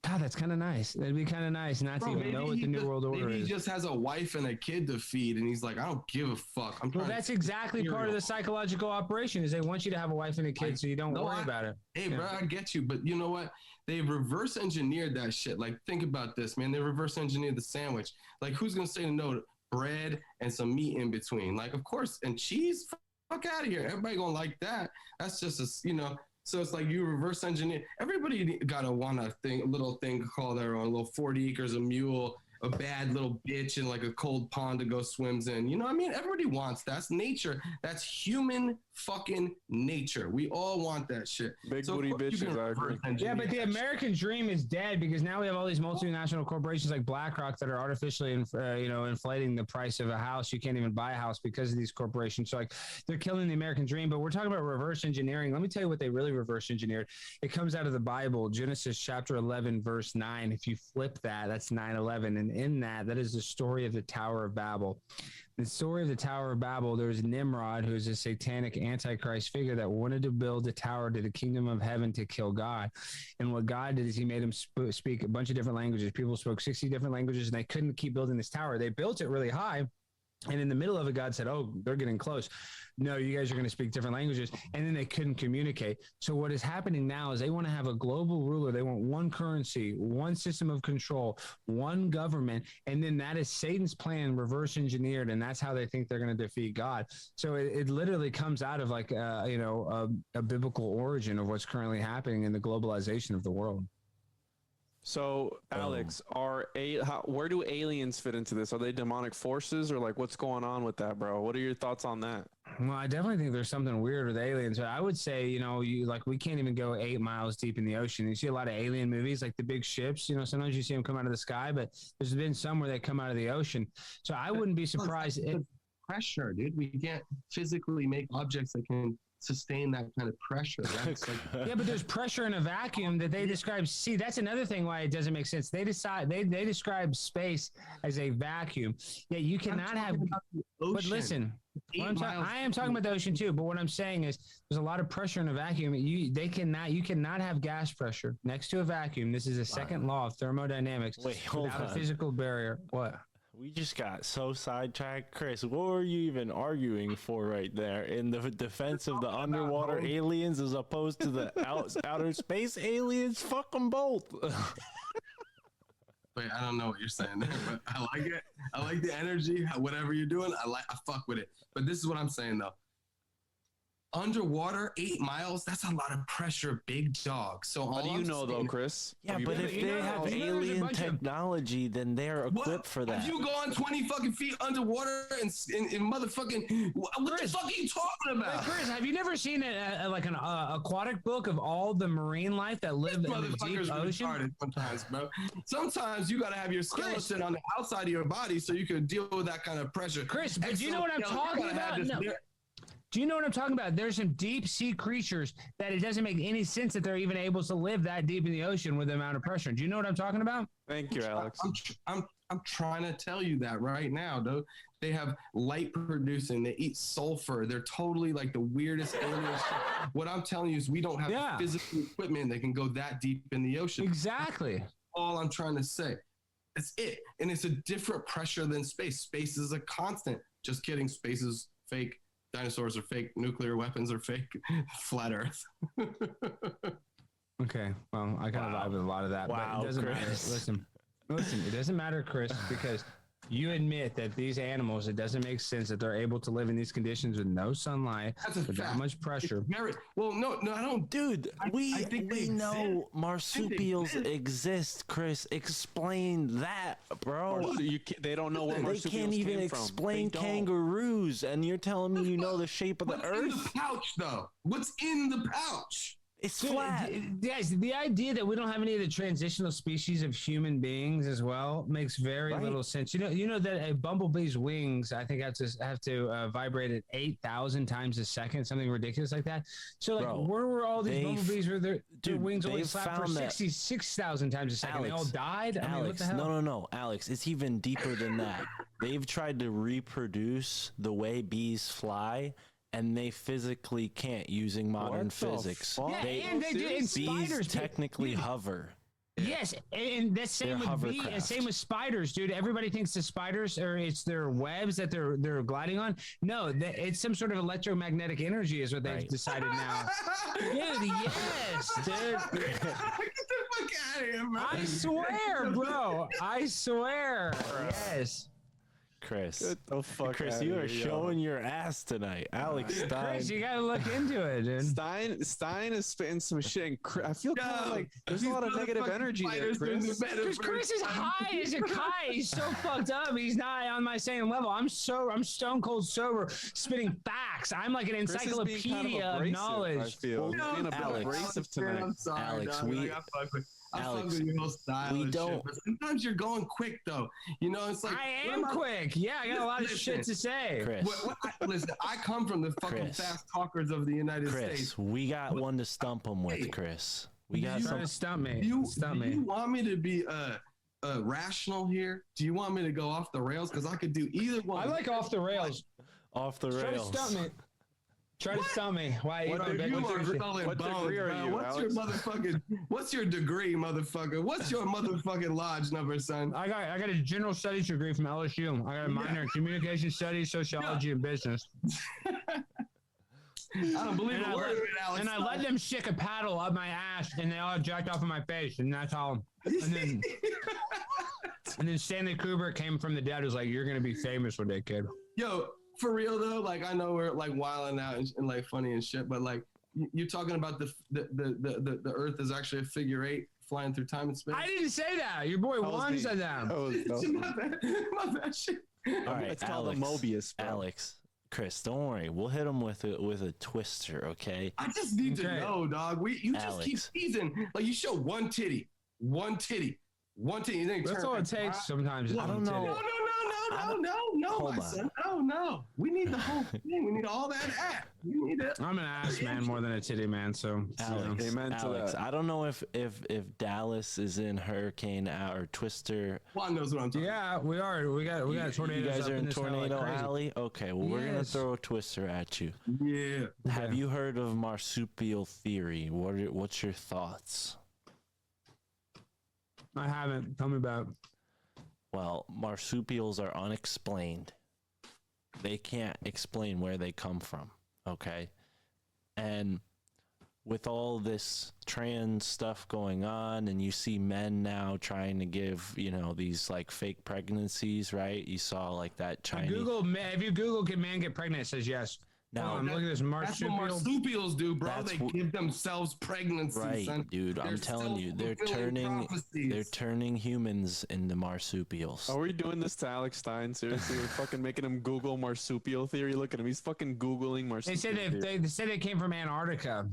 God, that's kind of nice. It'd be kind of nice not to even know what the new world order is. Maybe he just has a wife and a kid to feed, and he's like, I don't give a fuck. Well, that's exactly part of the psychological operation is they want you to have a wife and a kid so you don't worry about it. Hey, bro, I get you. But you know what? They reverse engineered that shit. Like, think about this, man. They reverse engineered the sandwich. Like, who's going to say no to bread and some meat in between? Like, of course, and cheese? Fuck out of here. Everybody going to like that. That's just so it's like you reverse engineer. Everybody got a little thing called their own little 40 acres, a mule, a bad little bitch in like a cold pond to go swims in. You know what I mean? Everybody wants that. That's nature. That's human fucking nature. We all want that shit. Big booty bitches, I agree. Yeah, but the American dream is dead because now we have all these multinational corporations like BlackRock that are artificially, inflating the price of a house. You can't even buy a house because of these corporations. So like they're killing the American dream. But we're talking about reverse engineering. Let me tell you what they really reverse engineered. It comes out of the Bible, Genesis chapter 11, verse 9. If you flip that, that's 9/11, and in that is the story of the Tower of Babel. The story of the Tower of Babel, there was Nimrod, who is a satanic antichrist figure that wanted to build a tower to the kingdom of heaven to kill God. And what God did is he made him speak a bunch of different languages. People spoke 60 different languages, and they couldn't keep building this tower. They built it really high. And in the middle of it, God said, oh, they're getting close. No, you guys are going to speak different languages. And then they couldn't communicate. So what is happening now is they want to have a global ruler. They want one currency, one system of control, one government. And then that is Satan's plan reverse engineered. And that's how they think they're going to defeat God. So it literally comes out of like, a biblical origin of what's currently happening in the globalization of the world. So, Alex, where do aliens fit into this? Are they demonic forces or like what's going on with that, bro? What are your thoughts on that? Well, I definitely think there's something weird with aliens. I would say, we can't even go 8 miles deep in the ocean. You see a lot of alien movies, like the big ships, sometimes you see them come out of the sky, but there's been some where they come out of the ocean. So I wouldn't be surprised if pressure, dude. We can't physically make objects that can sustain that kind of pressure. Yeah, but there's pressure in a vacuum that they describe. See, that's another thing why it doesn't make sense. They describe space as a vacuum. Yeah, you cannot have. But listen, I am talking about the ocean too. But what I'm saying is, there's a lot of pressure in a vacuum. You cannot have gas pressure next to a vacuum. This is a second law of thermodynamics. Wait, hold without on. a physical barrier. What? We just got so sidetracked. Chris, what were you even arguing for right there in the defense of the underwater aliens as opposed to the outer space aliens? Fuck them both. Wait, I don't know what you're saying there, but I like it. I like the energy. Whatever you're doing, I fuck with it. But this is what I'm saying though. underwater 8 miles, that's a lot of pressure, big dog. So How do you know though, Chris? Yeah, but if they have alien technology, then they're equipped for that. If you go on 20 fucking feet underwater and motherfucking, what the fuck are you talking about? Chris, have you never seen like an aquatic book of all the marine life that live in the deep ocean? Sometimes, bro. Sometimes you got to have your skeleton on the outside of your body so you can deal with that kind of pressure. Chris, but do you know what I'm talking about? No. Do you know what I'm talking about? There's some deep sea creatures that it doesn't make any sense that they're even able to live that deep in the ocean with the amount of pressure. Do you know what I'm talking about? Thank you, Alex. I'm trying to tell you that right now, though. They have light producing. They eat sulfur. They're totally like the weirdest alien shit. What I'm telling you is we don't have physical equipment that can go that deep in the ocean. Exactly. All I'm trying to say. That's it. And it's a different pressure than space. Space is a constant. Just kidding. Space is fake. Dinosaurs are fake. Nuclear weapons are fake. Flat Earth. Okay. Well, I kind of vibe with a lot of that, but it doesn't matter. Listen, it doesn't matter, Chris, because you admit that these animals, it doesn't make sense that they're able to live in these conditions with no sunlight, with that much pressure. No, I don't. Dude, we know marsupials exist, Chris. Explain that, bro. They don't know where marsupials They can't even explain kangaroos, and you're telling me you know the shape of the earth? What's in the pouch, though? What's in the pouch? It's flat. Guys, the idea that we don't have any of the transitional species of human beings as well makes very little sense. You know that a bumblebee's wings, I think, have to vibrate at 8,000 times a second, something ridiculous like that. So, like, where were all these bumblebees where their wings only slapped for 66,000 times a second? Alex, they all died? I mean, what the hell? No, Alex, it's even deeper than that. They've tried to reproduce the way bees fly, and they physically can't using modern physics. Yeah, and they do. And bees technically hover. Yes, and that's same with bees, and same with spiders, dude. Everybody thinks the spiders it's their webs that they're gliding on. No, it's some sort of electromagnetic energy is what they've decided now. Dude, yes, dude. Get the fuck out of here, bro. I swear, bro. I swear. Yes. Chris, get the fuck Chris, you are showing your ass tonight. Alex Stein. Chris, you gotta look into it, dude. Stein is spitting some shit. And I feel kind of like there's a lot of negative energy there, Chris. Because Chris is high as a kite. He's so fucked up. He's not on my same level. I'm stone cold sober, spitting facts. I'm like an encyclopedia of knowledge. I feel being a bit abrasive tonight. I'm sorry, Alex, Alex, we don't. But sometimes you're going quick, though. You know, it's like I am quick. Yeah, I got a lot of shit to say. Chris, listen, I come from the fucking fast talkers of the United States. We got one to stump them with, Chris. We got some to stump me. Do you want me to be rational here? Do you want me to go off the rails? Because I could do either one. I like off the rails. Off the rails. Try to stump me. Try to stump me. Why? What degree are you, What's your motherfucking? What's your degree, motherfucker? What's your motherfucking lodge number, son? I got a general studies degree from LSU. I got a minor in communication studies, sociology, and business. I don't believe a word of it, Alex. And I let them stick a paddle up my ass, and they all jacked off of my face, and that's all. And then Stanley Kubrick came from the dead. Was like, "You're gonna be famous with that kid." Yo. For real though, like I know we're like wilding out and like funny and shit, but like you're talking about the Earth is actually a figure eight flying through time and space. I didn't say that. Your boy Juan said that. My bad shit. All right, it's called a Mobius. Bro. Alex, Chris, don't worry. We'll hit him with a twister, okay? I just need to know, dog. Just keep teasing. Like you show one titty. That's all it takes sometimes. I don't know. No, my son. No. We need the whole thing. We need all that act. We need it. I'm an ass man more than a titty man. So, Alex, amen to that. I don't know if Dallas is in hurricane or twister. Juan knows what I'm talking. Yeah, we are. We got tornadoes. You guys are in tornado like alley. Okay, well we're gonna throw a twister at you. Yeah. Have you heard of marsupial theory? What's your thoughts? I haven't. Tell me about it. Well, marsupials are unexplained. They can't explain where they come from, okay? And with all this trans stuff going on, and you see men now trying to give, these like fake pregnancies, right? You saw like that Chinese. If you Google can man get pregnant, it says yes. Now, look at this That's what marsupial. marsupials do, bro. That's They what- give themselves pregnancy, right, son. dude. I'm They're telling you, they're self-fulfilling prophecies. turning humans into marsupials. Are we doing this to Alex Stein? Seriously, we're fucking making him Google marsupial theory. Look at him. He's fucking Googling marsupial They said theory. they said they came from Antarctica.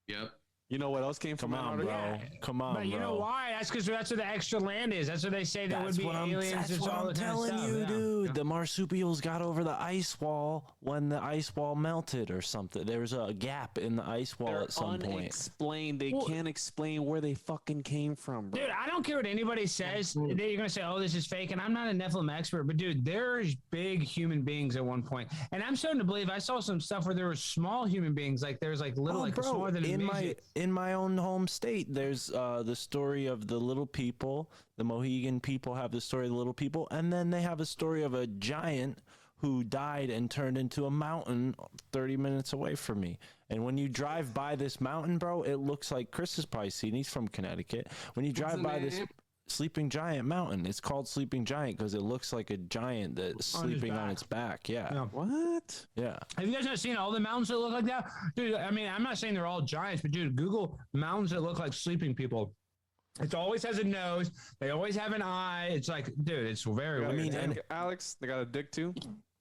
Yep. You know what else came from Come on, Antarctica? bro. Come on, But you know bro. why? That's because that's where the extra land is. That's what they say there would That's be what aliens. that's There's what all I'm the kind of telling stuff, you, yeah. dude. The marsupials got over the ice wall when the ice wall melted or something. There was a gap in the ice wall They're at some point. unexplained. They Well- can't explain where they fucking came from, bro. Dude, I don't care what anybody says. You're gonna say, "Oh, this is fake," and I'm not a Nephilim expert, but dude, there's big human beings at one point, and I'm starting to believe. I saw some stuff where there were small human beings, like there's like little, like smaller than a midget. in my own home state, there's the story of the little people. The Mohegan people have the story of the little people, and then they have a story of a giant who died and turned into a mountain 30 minutes away from me. And when you drive by this mountain, bro, it looks like Chris has probably seen. He's from Connecticut. When you drive the by this name? Sleeping Giant mountain, it's called Sleeping Giant because it looks like a giant that's sleeping on back. its back. Yeah. Yeah. What? Yeah. Have you guys not seen all the mountains that look like that, dude? I mean, I'm not saying they're all giants, but dude, Google mountains that look like sleeping people. It always has a nose. They always have an eye. It's like, dude, it's very I weird. mean, and- Alex, they got a dick too.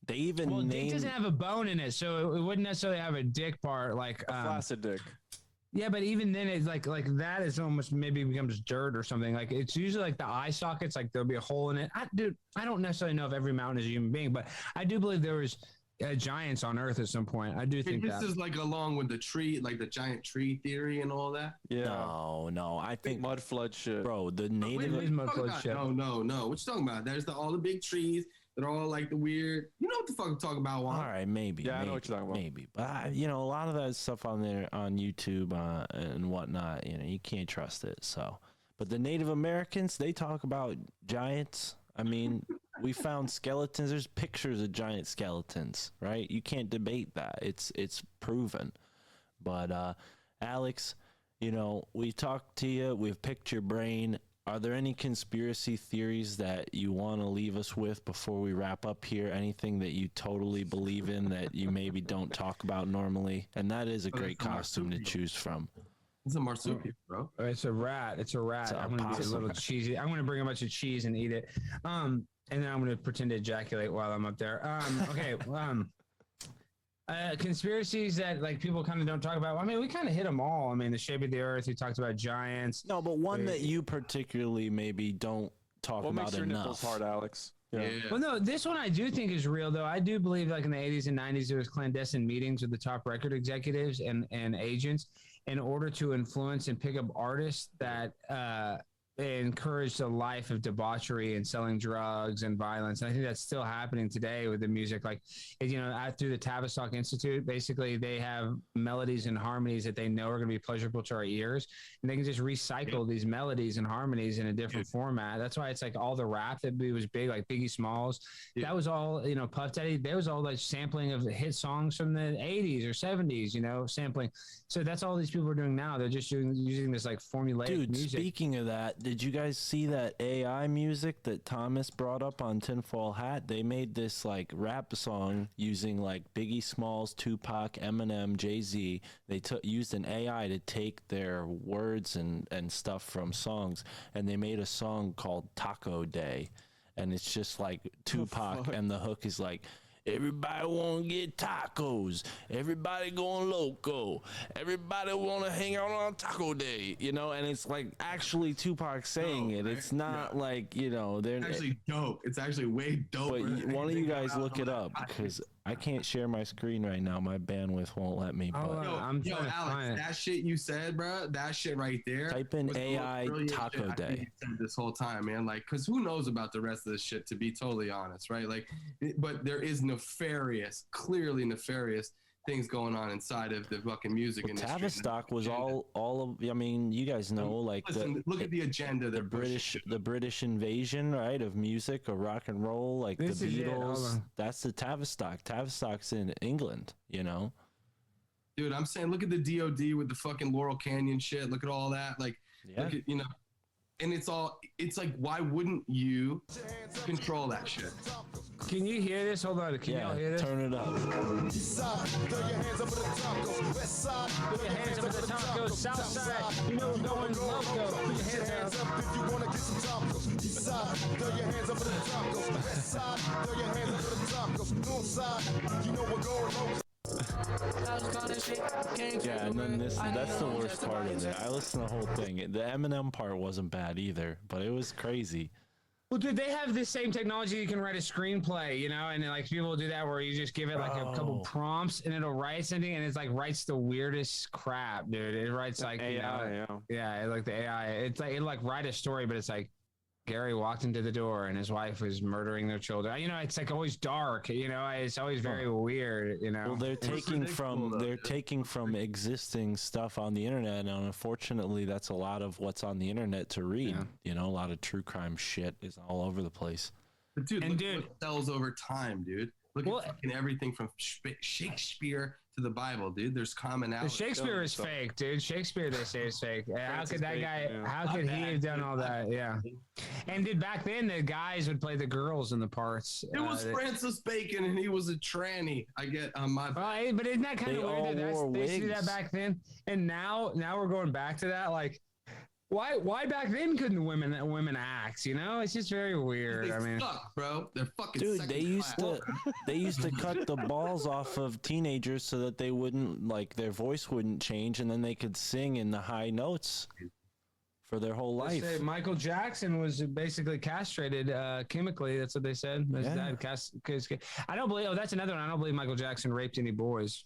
They even Well, dick named. doesn't have a bone in it, so it wouldn't necessarily have a dick part. Like, A flaccid dick. yeah, but even then, it's like that is almost maybe becomes dirt or something. Like it's usually like the eye sockets, like there'll be a hole in it. Dude, I don't necessarily know if every mountain is a human being, but I do believe there was giants on Earth at some point. I do think This that. is like along with the tree, like the giant tree theory and all that. Yeah. No. I think, Mud flood shit. bro, the Wait, native. what is you mud talking flood about? shit. No. What you talking about? There's all the big trees that are all like the weird. You know what the fuck I'm talking about, Juan? All right, maybe. Yeah, I know maybe, what you're talking about. Maybe, but a lot of that stuff on there on YouTube and whatnot, you can't trust it. So, but the Native Americans, they talk about giants. I mean, we found skeletons. There's pictures of giant skeletons, right? You can't debate that. It's proven. But Alex, we talked to you. We've picked your brain. Are there any conspiracy theories that you want to leave us with before we wrap up here? Anything that you totally believe in that you maybe don't talk about normally? And that is a great it's a costume to marsupial. choose from. It's a marsupial, bro. It's a rat. It's a rat. It's a I'm gonna get a possum. little cheesy. I'm gonna bring a bunch of cheese and eat it. And then I'm gonna pretend to ejaculate while I'm up there. Okay. Conspiracies that like people kind of don't talk about. I mean, we kind of hit them all. I mean, the shape of the Earth. We talked about giants. No, but one that you particularly maybe don't talk What about makes your nipples enough. hard, Alex? Yeah. Well, no, this one I do think is real, though. I do believe, like in the 80s and 90s, there was clandestine meetings with the top record executives and agents in order to influence and pick up artists that encouraged a life of debauchery and selling drugs and violence. And I think that's still happening today with the music. Like, through the Tavistock Institute, basically they have melodies and harmonies that they know are going to be pleasurable to our ears, and they can just recycle these melodies and harmonies in a different format. That's why it's like all the rap that was big, like Biggie Smalls. That was all, Puff Daddy. There was all like sampling of hit songs from the 80s or 70s, sampling. So that's all these people are doing now. They're just using this like formulaic music. Speaking of that, did you guys see that AI music that Thomas brought up on Tinfoil Hat? They made this like rap song using like Biggie Smalls, Tupac, Eminem, Jay-Z. They used an AI to take their words and stuff from songs, and they made a song called Taco Day. And it's just like Tupac, and the hook is like, everybody want to get tacos. Everybody going loco. Everybody want to hang out on Taco Day, and it's like actually Tupac saying it. It's not like, they're It's actually dope. It's actually way dope. but one of you guys look it up because I can't share my screen right now. My bandwidth won't let me. But I'm trying to find Alex, it. that shit you said, bro, that shit right there. Type in was the most AI brilliant Taco shit I think Day. you said this whole time, man. Like, because who knows about the rest of this shit, to be totally honest, right? Like, but there is clearly nefarious things going on inside of the fucking music industry. Tavistock was all of. I mean, you guys know, like Listen, look at the agenda. the British invasion, right, of music or rock and roll, like This the is it, hold Beatles. on. That's the Tavistock. Tavistock's in England, Dude, I'm saying, look at the DOD with the fucking Laurel Canyon shit. Look at all that. Like, Yeah. look at, and it's like, why wouldn't you control that shit? Can you hear this? Hold on. Can y'all hear this? Turn it up. Throw your hands up for the tacos. West side, Put your hands up for the tacos. South side, you know we're going loco. Put your hands up. if you wanna get some tacos. East side, throw your hands up for the tacos. West side, throw your hands up for the tacos. North side, you know we're going loco. Yeah, and then that's the worst part of it. I listened to the whole thing. The Eminem part wasn't bad either, but it was crazy. Well, dude, they have this same technology. You can write a screenplay, you know, and like people do that where you just give it like a couple prompts and it'll write something, and it's like writes the weirdest crap, dude. It writes like AI, yeah, like the AI. It's like it write a story, but it's like Gary walked into the door and his wife was murdering their children. You know, it's like always dark. You know, it's always very weird. You know, well, they're taking from existing stuff on the internet, and unfortunately, that's a lot of what's on the internet to read. Yeah. You know, a lot of true crime shit is all over the place. But dude, look at what sells over time, dude. Look at fucking everything from Shakespeare to the Bible, dude. There's commonality. The Shakespeare is fake, dude. Shakespeare, they say, is fake. How could that guy? Yeah. How could he have done all that? Yeah. And dude, back then the guys would play the girls in the parts. It was Francis Bacon, and he was a tranny. I get on my. Well, but isn't that kind of weird? They did that back then, and now we're going back to that, like. Why back then couldn't women act? You know, it's just very weird. I mean, suck, bro. They're fucking. Dude, they used to cut the balls off of teenagers so that they wouldn't like their voice wouldn't change, and then they could sing in the high notes for their whole life. Michael Jackson was basically castrated chemically. That's what they said. His dad I don't believe. Oh, that's another one. I don't believe Michael Jackson raped any boys.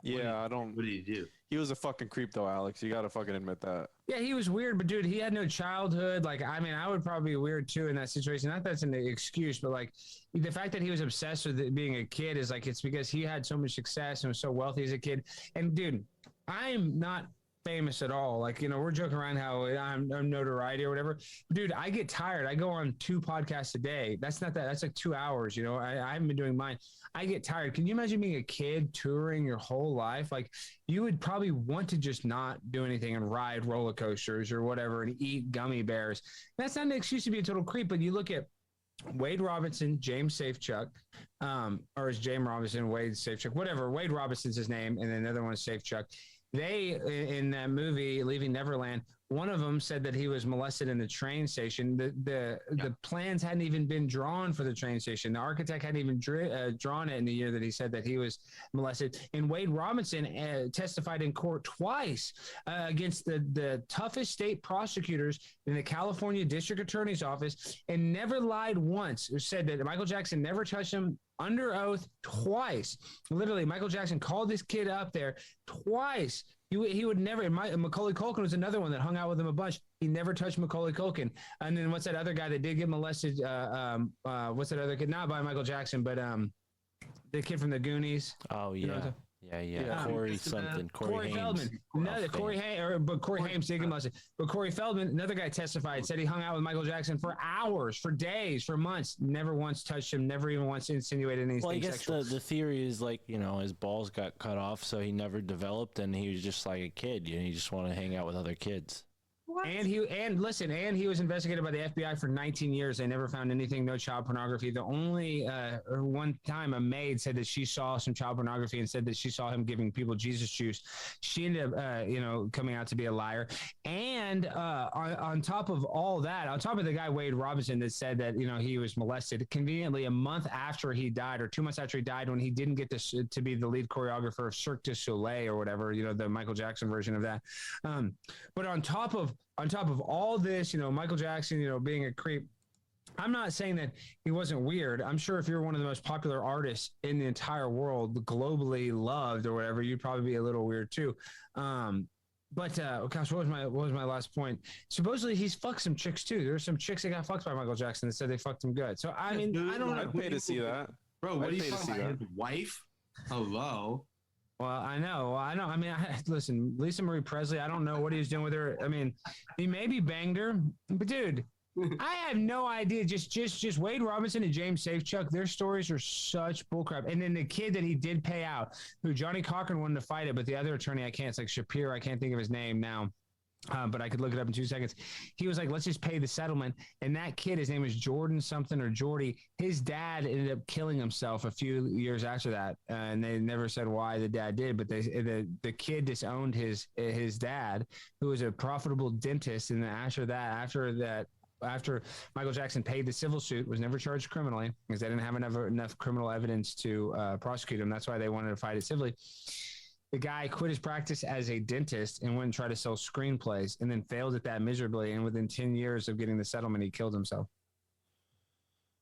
Yeah, I don't. What did he do? He was a fucking creep, though, Alex. You got to fucking admit that. Yeah, he was weird, but dude, he had no childhood. Like, I mean, I would probably be weird too in that situation. Not that's an excuse, but like the fact that he was obsessed with it being a kid is like it's because he had so much success and was so wealthy as a kid. And dude, I'm not famous at all. Like, you know, we're joking around how I'm notoriety or whatever. Dude, I get tired. I go on 2 podcasts a day. That's not that. That's like 2 hours. You know, I haven't been doing mine. I get tired. Can you imagine being a kid touring your whole life? Like, you would probably want to just not do anything and ride roller coasters or whatever and eat gummy bears. That's not an excuse to be a total creep, but you look at Wade Robinson, James Safechuck, or is James Robinson, Wade Safechuck, whatever. Wade Robinson's his name, and then another one is Safechuck. They, in that movie, Leaving Neverland, one of them said that he was molested in the train station. The plans hadn't even been drawn for the train station. The architect hadn't even drawn it in the year that he said that he was molested. And Wade Robinson testified in court twice against the toughest state prosecutors in the California District Attorney's Office and never lied once. It said that Michael Jackson never touched him under oath twice. Literally, Michael Jackson called this kid up there twice. He would never. Macaulay Culkin was another one that hung out with him a bunch. He never touched Macaulay Culkin. And then what's that other guy that did get molested? What's that other kid? Not by Michael Jackson, but the kid from the Goonies. Oh yeah. You know Yeah. Corey something. Corey Feldman. Corey Haim did get molested. But Corey Feldman, another guy testified, said he hung out with Michael Jackson for hours, for days, for months, never once touched him, never even once insinuated anything Well, I guess sexual. the theory is like, you know, his balls got cut off, so he never developed, and he was just like a kid. You know, he just wanted to hang out with other kids. What? And he was investigated by the FBI for 19 years. They never found anything, no child pornography. The only one time a maid said that she saw some child pornography and said that she saw him giving people Jesus juice. She ended up, coming out to be a liar. And on top of all that, on top of the guy Wade Robinson that said that he was molested, conveniently a month after he died or 2 months after he died, when he didn't get to be the lead choreographer of Cirque du Soleil or whatever, the Michael Jackson version of that. But on top of all this, Michael Jackson, being a creep, I'm not saying that he wasn't weird. I'm sure if you're one of the most popular artists in the entire world, globally loved or whatever, you'd probably be a little weird too. But gosh, what was my last point? Supposedly he's fucked some chicks too. There's some chicks that got fucked by Michael Jackson that said they fucked him good. So I mean, I don't know. I'd pay to see that, bro. What do you talking about? His wife? Hello. Well, I know. I mean, listen, Lisa Marie Presley, I don't know what he was doing with her. I mean, he maybe banged her, but dude, I have no idea. Just Wade Robinson and James Safechuck, their stories are such bullcrap. And then the kid that he did pay out, who Johnny Cochran wanted to fight it, but the other attorney, it's like Shapiro, I can't think of his name now. but I could look it up in 2 seconds. He was like, let's just pay the settlement. And that kid, his name was Jordan something or Jordy. His dad ended up killing himself a few years after that. And they never said why the dad did, but the kid disowned his dad, who was a profitable dentist. And after Michael Jackson paid the civil suit, was never charged criminally because they didn't have enough criminal evidence to prosecute him. That's why they wanted to fight it civilly. The guy quit his practice as a dentist and went and tried to sell screenplays and then failed at that miserably. And within 10 years of getting the settlement, he killed himself.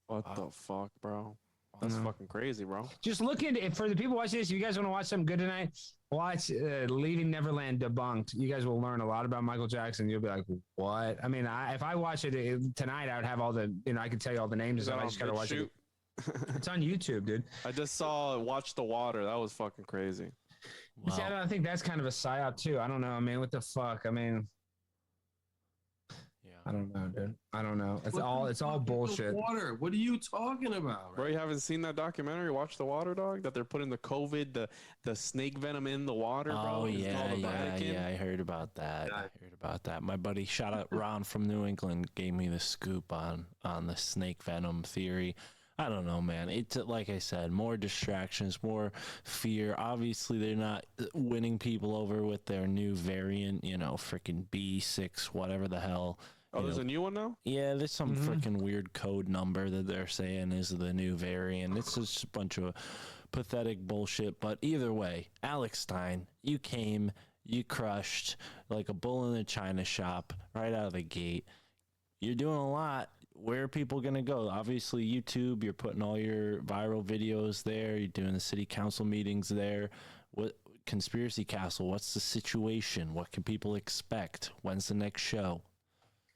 What the fuck, bro? That's fucking crazy, bro. Just look into for the people watching this. If you guys want to watch something good tonight, watch Leaving Neverland Debunked. You guys will learn a lot about Michael Jackson. You'll be like, what? I mean, if I watch it tonight, I would have all the, I could tell you all the names. I just got to watch it. It's on YouTube, dude. I just saw Watch the Water. That was fucking crazy. Wow. See, I think that's kind of a psyop too. I don't know. I mean, what the fuck? I mean, I don't know, dude. I don't know. It's all bullshit. Water. What are you talking about? Bro, you haven't seen that documentary, Watch the Water, dog? That they're putting the COVID, the snake venom in the water, bro? Oh, yeah. I heard about that. My buddy, shout out Ron from New England, gave me the scoop on the snake venom theory. I don't know, man. It's like I said, more distractions, more fear. Obviously, they're not winning people over with their new variant, freaking B6, whatever the hell. Oh, there's a new one now? Yeah, there's some freaking weird code number that they're saying is the new variant. It's just a bunch of pathetic bullshit. But either way, Alex Stein, you came, you crushed like a bull in a china shop right out of the gate. You're doing a lot. Where are people going to go? Obviously, YouTube, you're putting all your viral videos there. You're doing the city council meetings there. What Conspiracy Castle, what's the situation? What can people expect? When's the next show?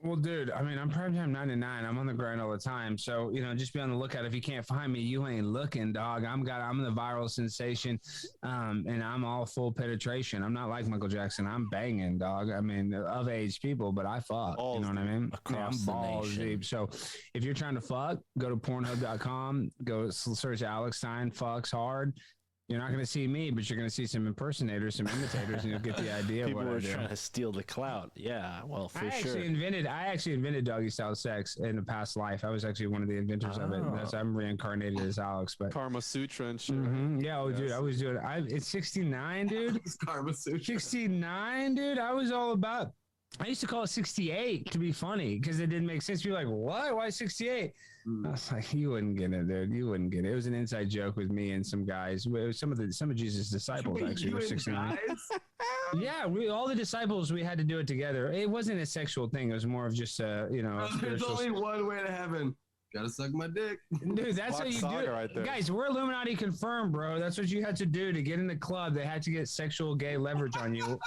Well, dude, I mean, I'm Primetime 99. I'm on the grind all the time. So, just be on the lookout. If you can't find me, you ain't looking, dog. I'm the viral sensation, and I'm all full penetration. I'm not like Michael Jackson. I'm banging, dog. I mean, of age people, but I fuck. Balls, you know what I mean? Across I'm balls the nation. deep. So if you're trying to fuck, go to Pornhub.com, go search Alex Stein fucks hard. You're not going to see me, but you're going to see some impersonators, some imitators, and you'll get the idea of what I do. People were trying to steal the clout. Yeah, well, for sure. I actually invented doggy style sex in a past life. I was actually one of the inventors of it. I'm reincarnated as Alex, but Karma Sutra and shit. Yeah, dude, I was doing. It's 69, dude. It's Karma Sutra. 69, dude. I was all about. I used to call it 68 to be funny because it didn't make sense. You're like, what? Why 68? I was like, you wouldn't get it, dude. You wouldn't get it. It was an inside joke with me and some guys. It was some of Jesus' disciples actually were 69. Yeah, all the disciples, we had to do it together. It wasn't a sexual thing. It was more of just there's only one way to heaven. Gotta suck my dick. Dude, that's what you do. Right there. Guys, we're Illuminati confirmed, bro. That's what you had to do to get in the club. They had to get sexual gay leverage on you.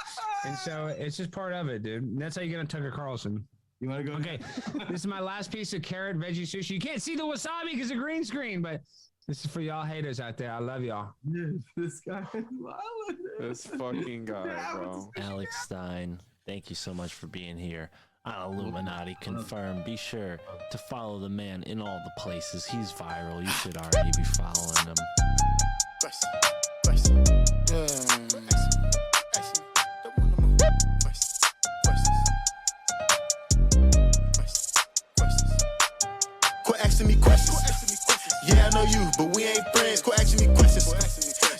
And so it's just part of it, dude. And that's how you get on Tucker Carlson. You want to go? Okay. This is my last piece of carrot veggie sushi. You can't see the wasabi because of green screen, but this is for y'all haters out there. I love y'all. This guy. This fucking guy, bro. Alex Stein, thank you so much for being here on Illuminati Confirmed. Be sure to follow the man in all the places. He's viral. You should already be following him. Quit asking me questions. Yeah, I know you, but we ain't friends. Quit asking me questions.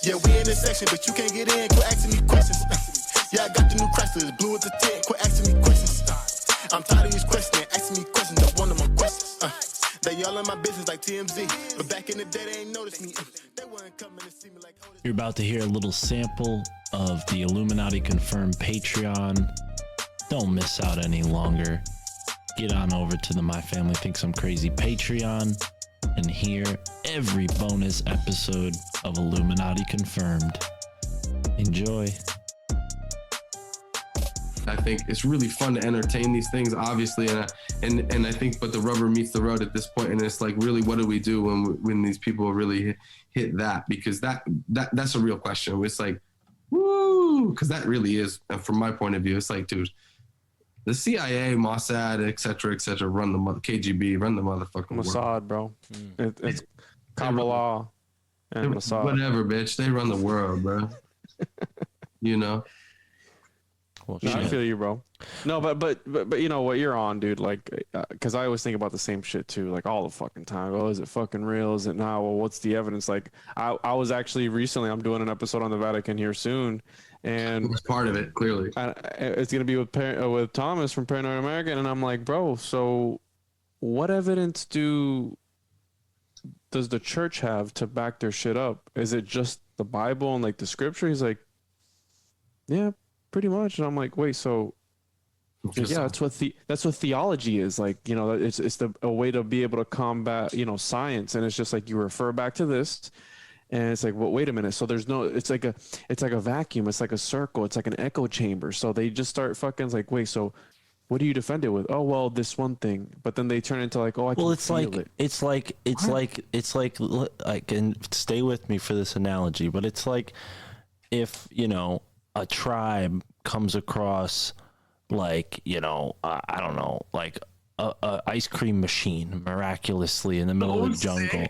Yeah, we in this section, but you can't get in. Quit asking me questions. Yeah, I got the new Chrysler, blue at the tent. Quit asking me questions. I'm tired of these questions, asking me questions. I want my questions. They all in my business like TMZ, but back in the day they ain't noticed me. They weren't coming to see me like. You're about to hear a little sample of the Illuminati Confirmed Patreon. Don't miss out any longer. Get on over to the My Family Thinks I'm Crazy Patreon and hear every bonus episode of Illuminati Confirmed. Enjoy. I think it's really fun to entertain these things, obviously, and I think, but the rubber meets the road at this point, and it's like, really, what do we do when these people really hit that? Because that's a real question. It's like, woo, because that really is, from my point of view, it's like, dude, the CIA, Mossad, et cetera, run the KGB, run the motherfucking Mossad, world. bro. It's Kabbalah and Mossad. Whatever, bitch. They run the world, bro. You know. Well, No, I shit. feel you, bro. No, but you know what, you're on, dude. Like, because I always think about the same shit too, like all the fucking time. Oh, is it fucking real? Is it not? Well, what's the evidence? Like, I was actually recently, I'm doing an episode on the Vatican here soon, and It's part of it, clearly. it's gonna be with Thomas from Paranoid American, and I'm like, bro, so what evidence does the church have to back their shit up? Is it just the Bible and like the scripture? He's like, yeah, pretty much. And I'm like, wait, so yeah, that's what theology is. Like, you know, it's a way to be able to combat, you know, science. And it's just like you refer back to this, and it's like, well, wait a minute. So there's no, it's like a vacuum. It's like a circle. It's like an echo chamber. So they just start fucking like, wait, so what do you defend it with? Oh, well, this one thing. But then they turn into like, oh, I can feel it. It's like, and stay with me for this analogy, but it's like if, you know, a tribe comes across like, you know, I don't know, like a ice cream machine miraculously in the middle of the jungle.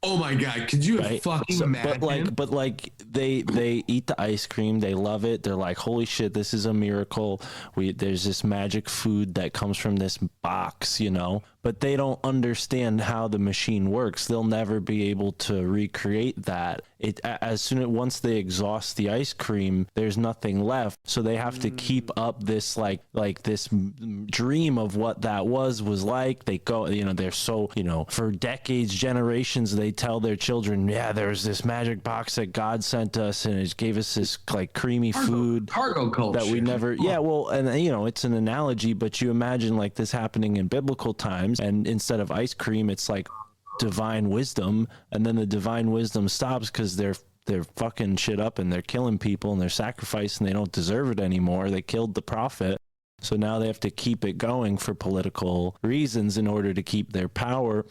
Oh my God! Could you fucking imagine? But like they eat the ice cream, they love it. They're like, holy shit, this is a miracle. There's this magic food that comes from this box, you know. But they don't understand how the machine works. They'll never be able to recreate that. Once they exhaust the ice cream, there's nothing left. So they have to keep up this like this dream of what that was like. They go, you know, they're so, you know, for decades, generations, they tell their children, yeah, there's this magic box that God sent us, and it gave us this like creamy food cargo culture that we never. Yeah, well, and you know, it's an analogy, but you imagine like this happening in biblical times. And instead of ice cream, it's like divine wisdom, and then the divine wisdom stops because they're fucking shit up and they're killing people and they're sacrificing. They don't deserve it anymore. They killed the prophet, so now they have to keep it going for political reasons in order to keep their power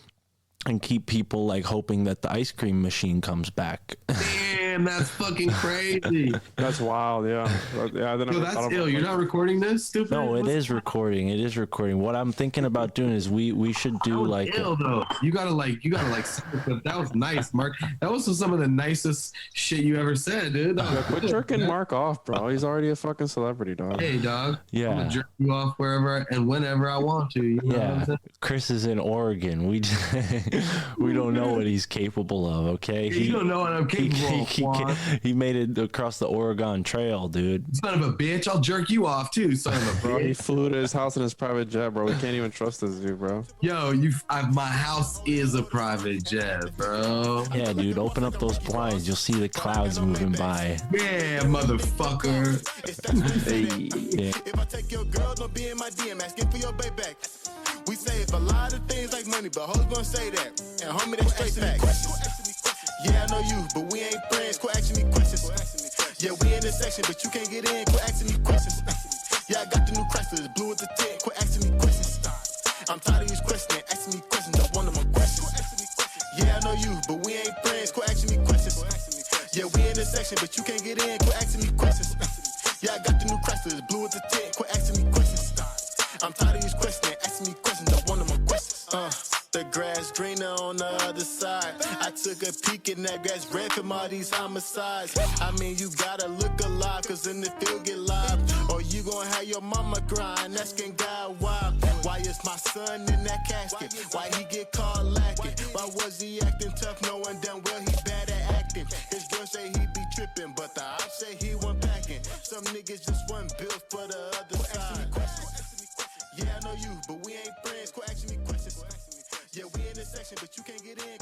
and keep people like hoping that the ice cream machine comes back. Damn, that's fucking crazy. That's wild. Yeah. Yeah. Yo, that's ill. You're not recording this, stupid? No, it is recording. It is recording. What I'm thinking about doing is we should do like ill, though. You gotta that was nice, Mark. That was some of the nicest shit you ever said, dude. Quit jerking Mark off, bro. He's already a fucking celebrity, dog. Hey, dog. Yeah. I'm gonna jerk you off wherever and whenever I want to. You know what I'm saying? Chris is in Oregon. We don't know what he's capable of. Okay, you don't know what I'm capable of. He made it across the Oregon Trail, dude. Son of a bitch! I'll jerk you off too, son of a bro. He flew to his house in his private jet, bro. We can't even trust this dude, bro. Yo, my house is a private jet, bro. Yeah, dude. Open up those blinds. You'll see the clouds moving by. Yeah, motherfucker. Hey, yeah. If I take your girl, don't be in my DM asking for your payback. We save a lot of things like money, but hoes gonna say that. And homie, that's straight facts. Yeah, I know you, but we ain't friends. Quit asking me questions. Yeah, we in this section, but you can't get in. Quit asking me questions. Yeah, I got the new Chrysler, it's blue with the tint. Quit asking me questions. I'm tired of these questions. Asking me questions, I want them questions. Yeah, I know you, but we ain't friends. Quit asking me questions. Yeah, we in this section, but you can't get in. Quit asking me questions. Yeah, I got the new Chrysler, it's blue with the tint. Quit asking me questions. I'm tired of these questions. Asking me questions, I want them questions. The grass greener on the other side. I took a peek in that grass red from all these homicides. I mean, you gotta look alive, cause in the field get live. Or you gon' have your mama crying, asking God why. Why is my son in that casket? Why he get caught lacking? Why was he acting tough knowing damn well he bad at acting? His girl say he be tripping, but the ops say he wasn't packing. Some niggas just wasn't built for the other side. Yeah, I know you, but we ain't friends. Quit asking me questions. Yeah, we in this section, but you can't get in.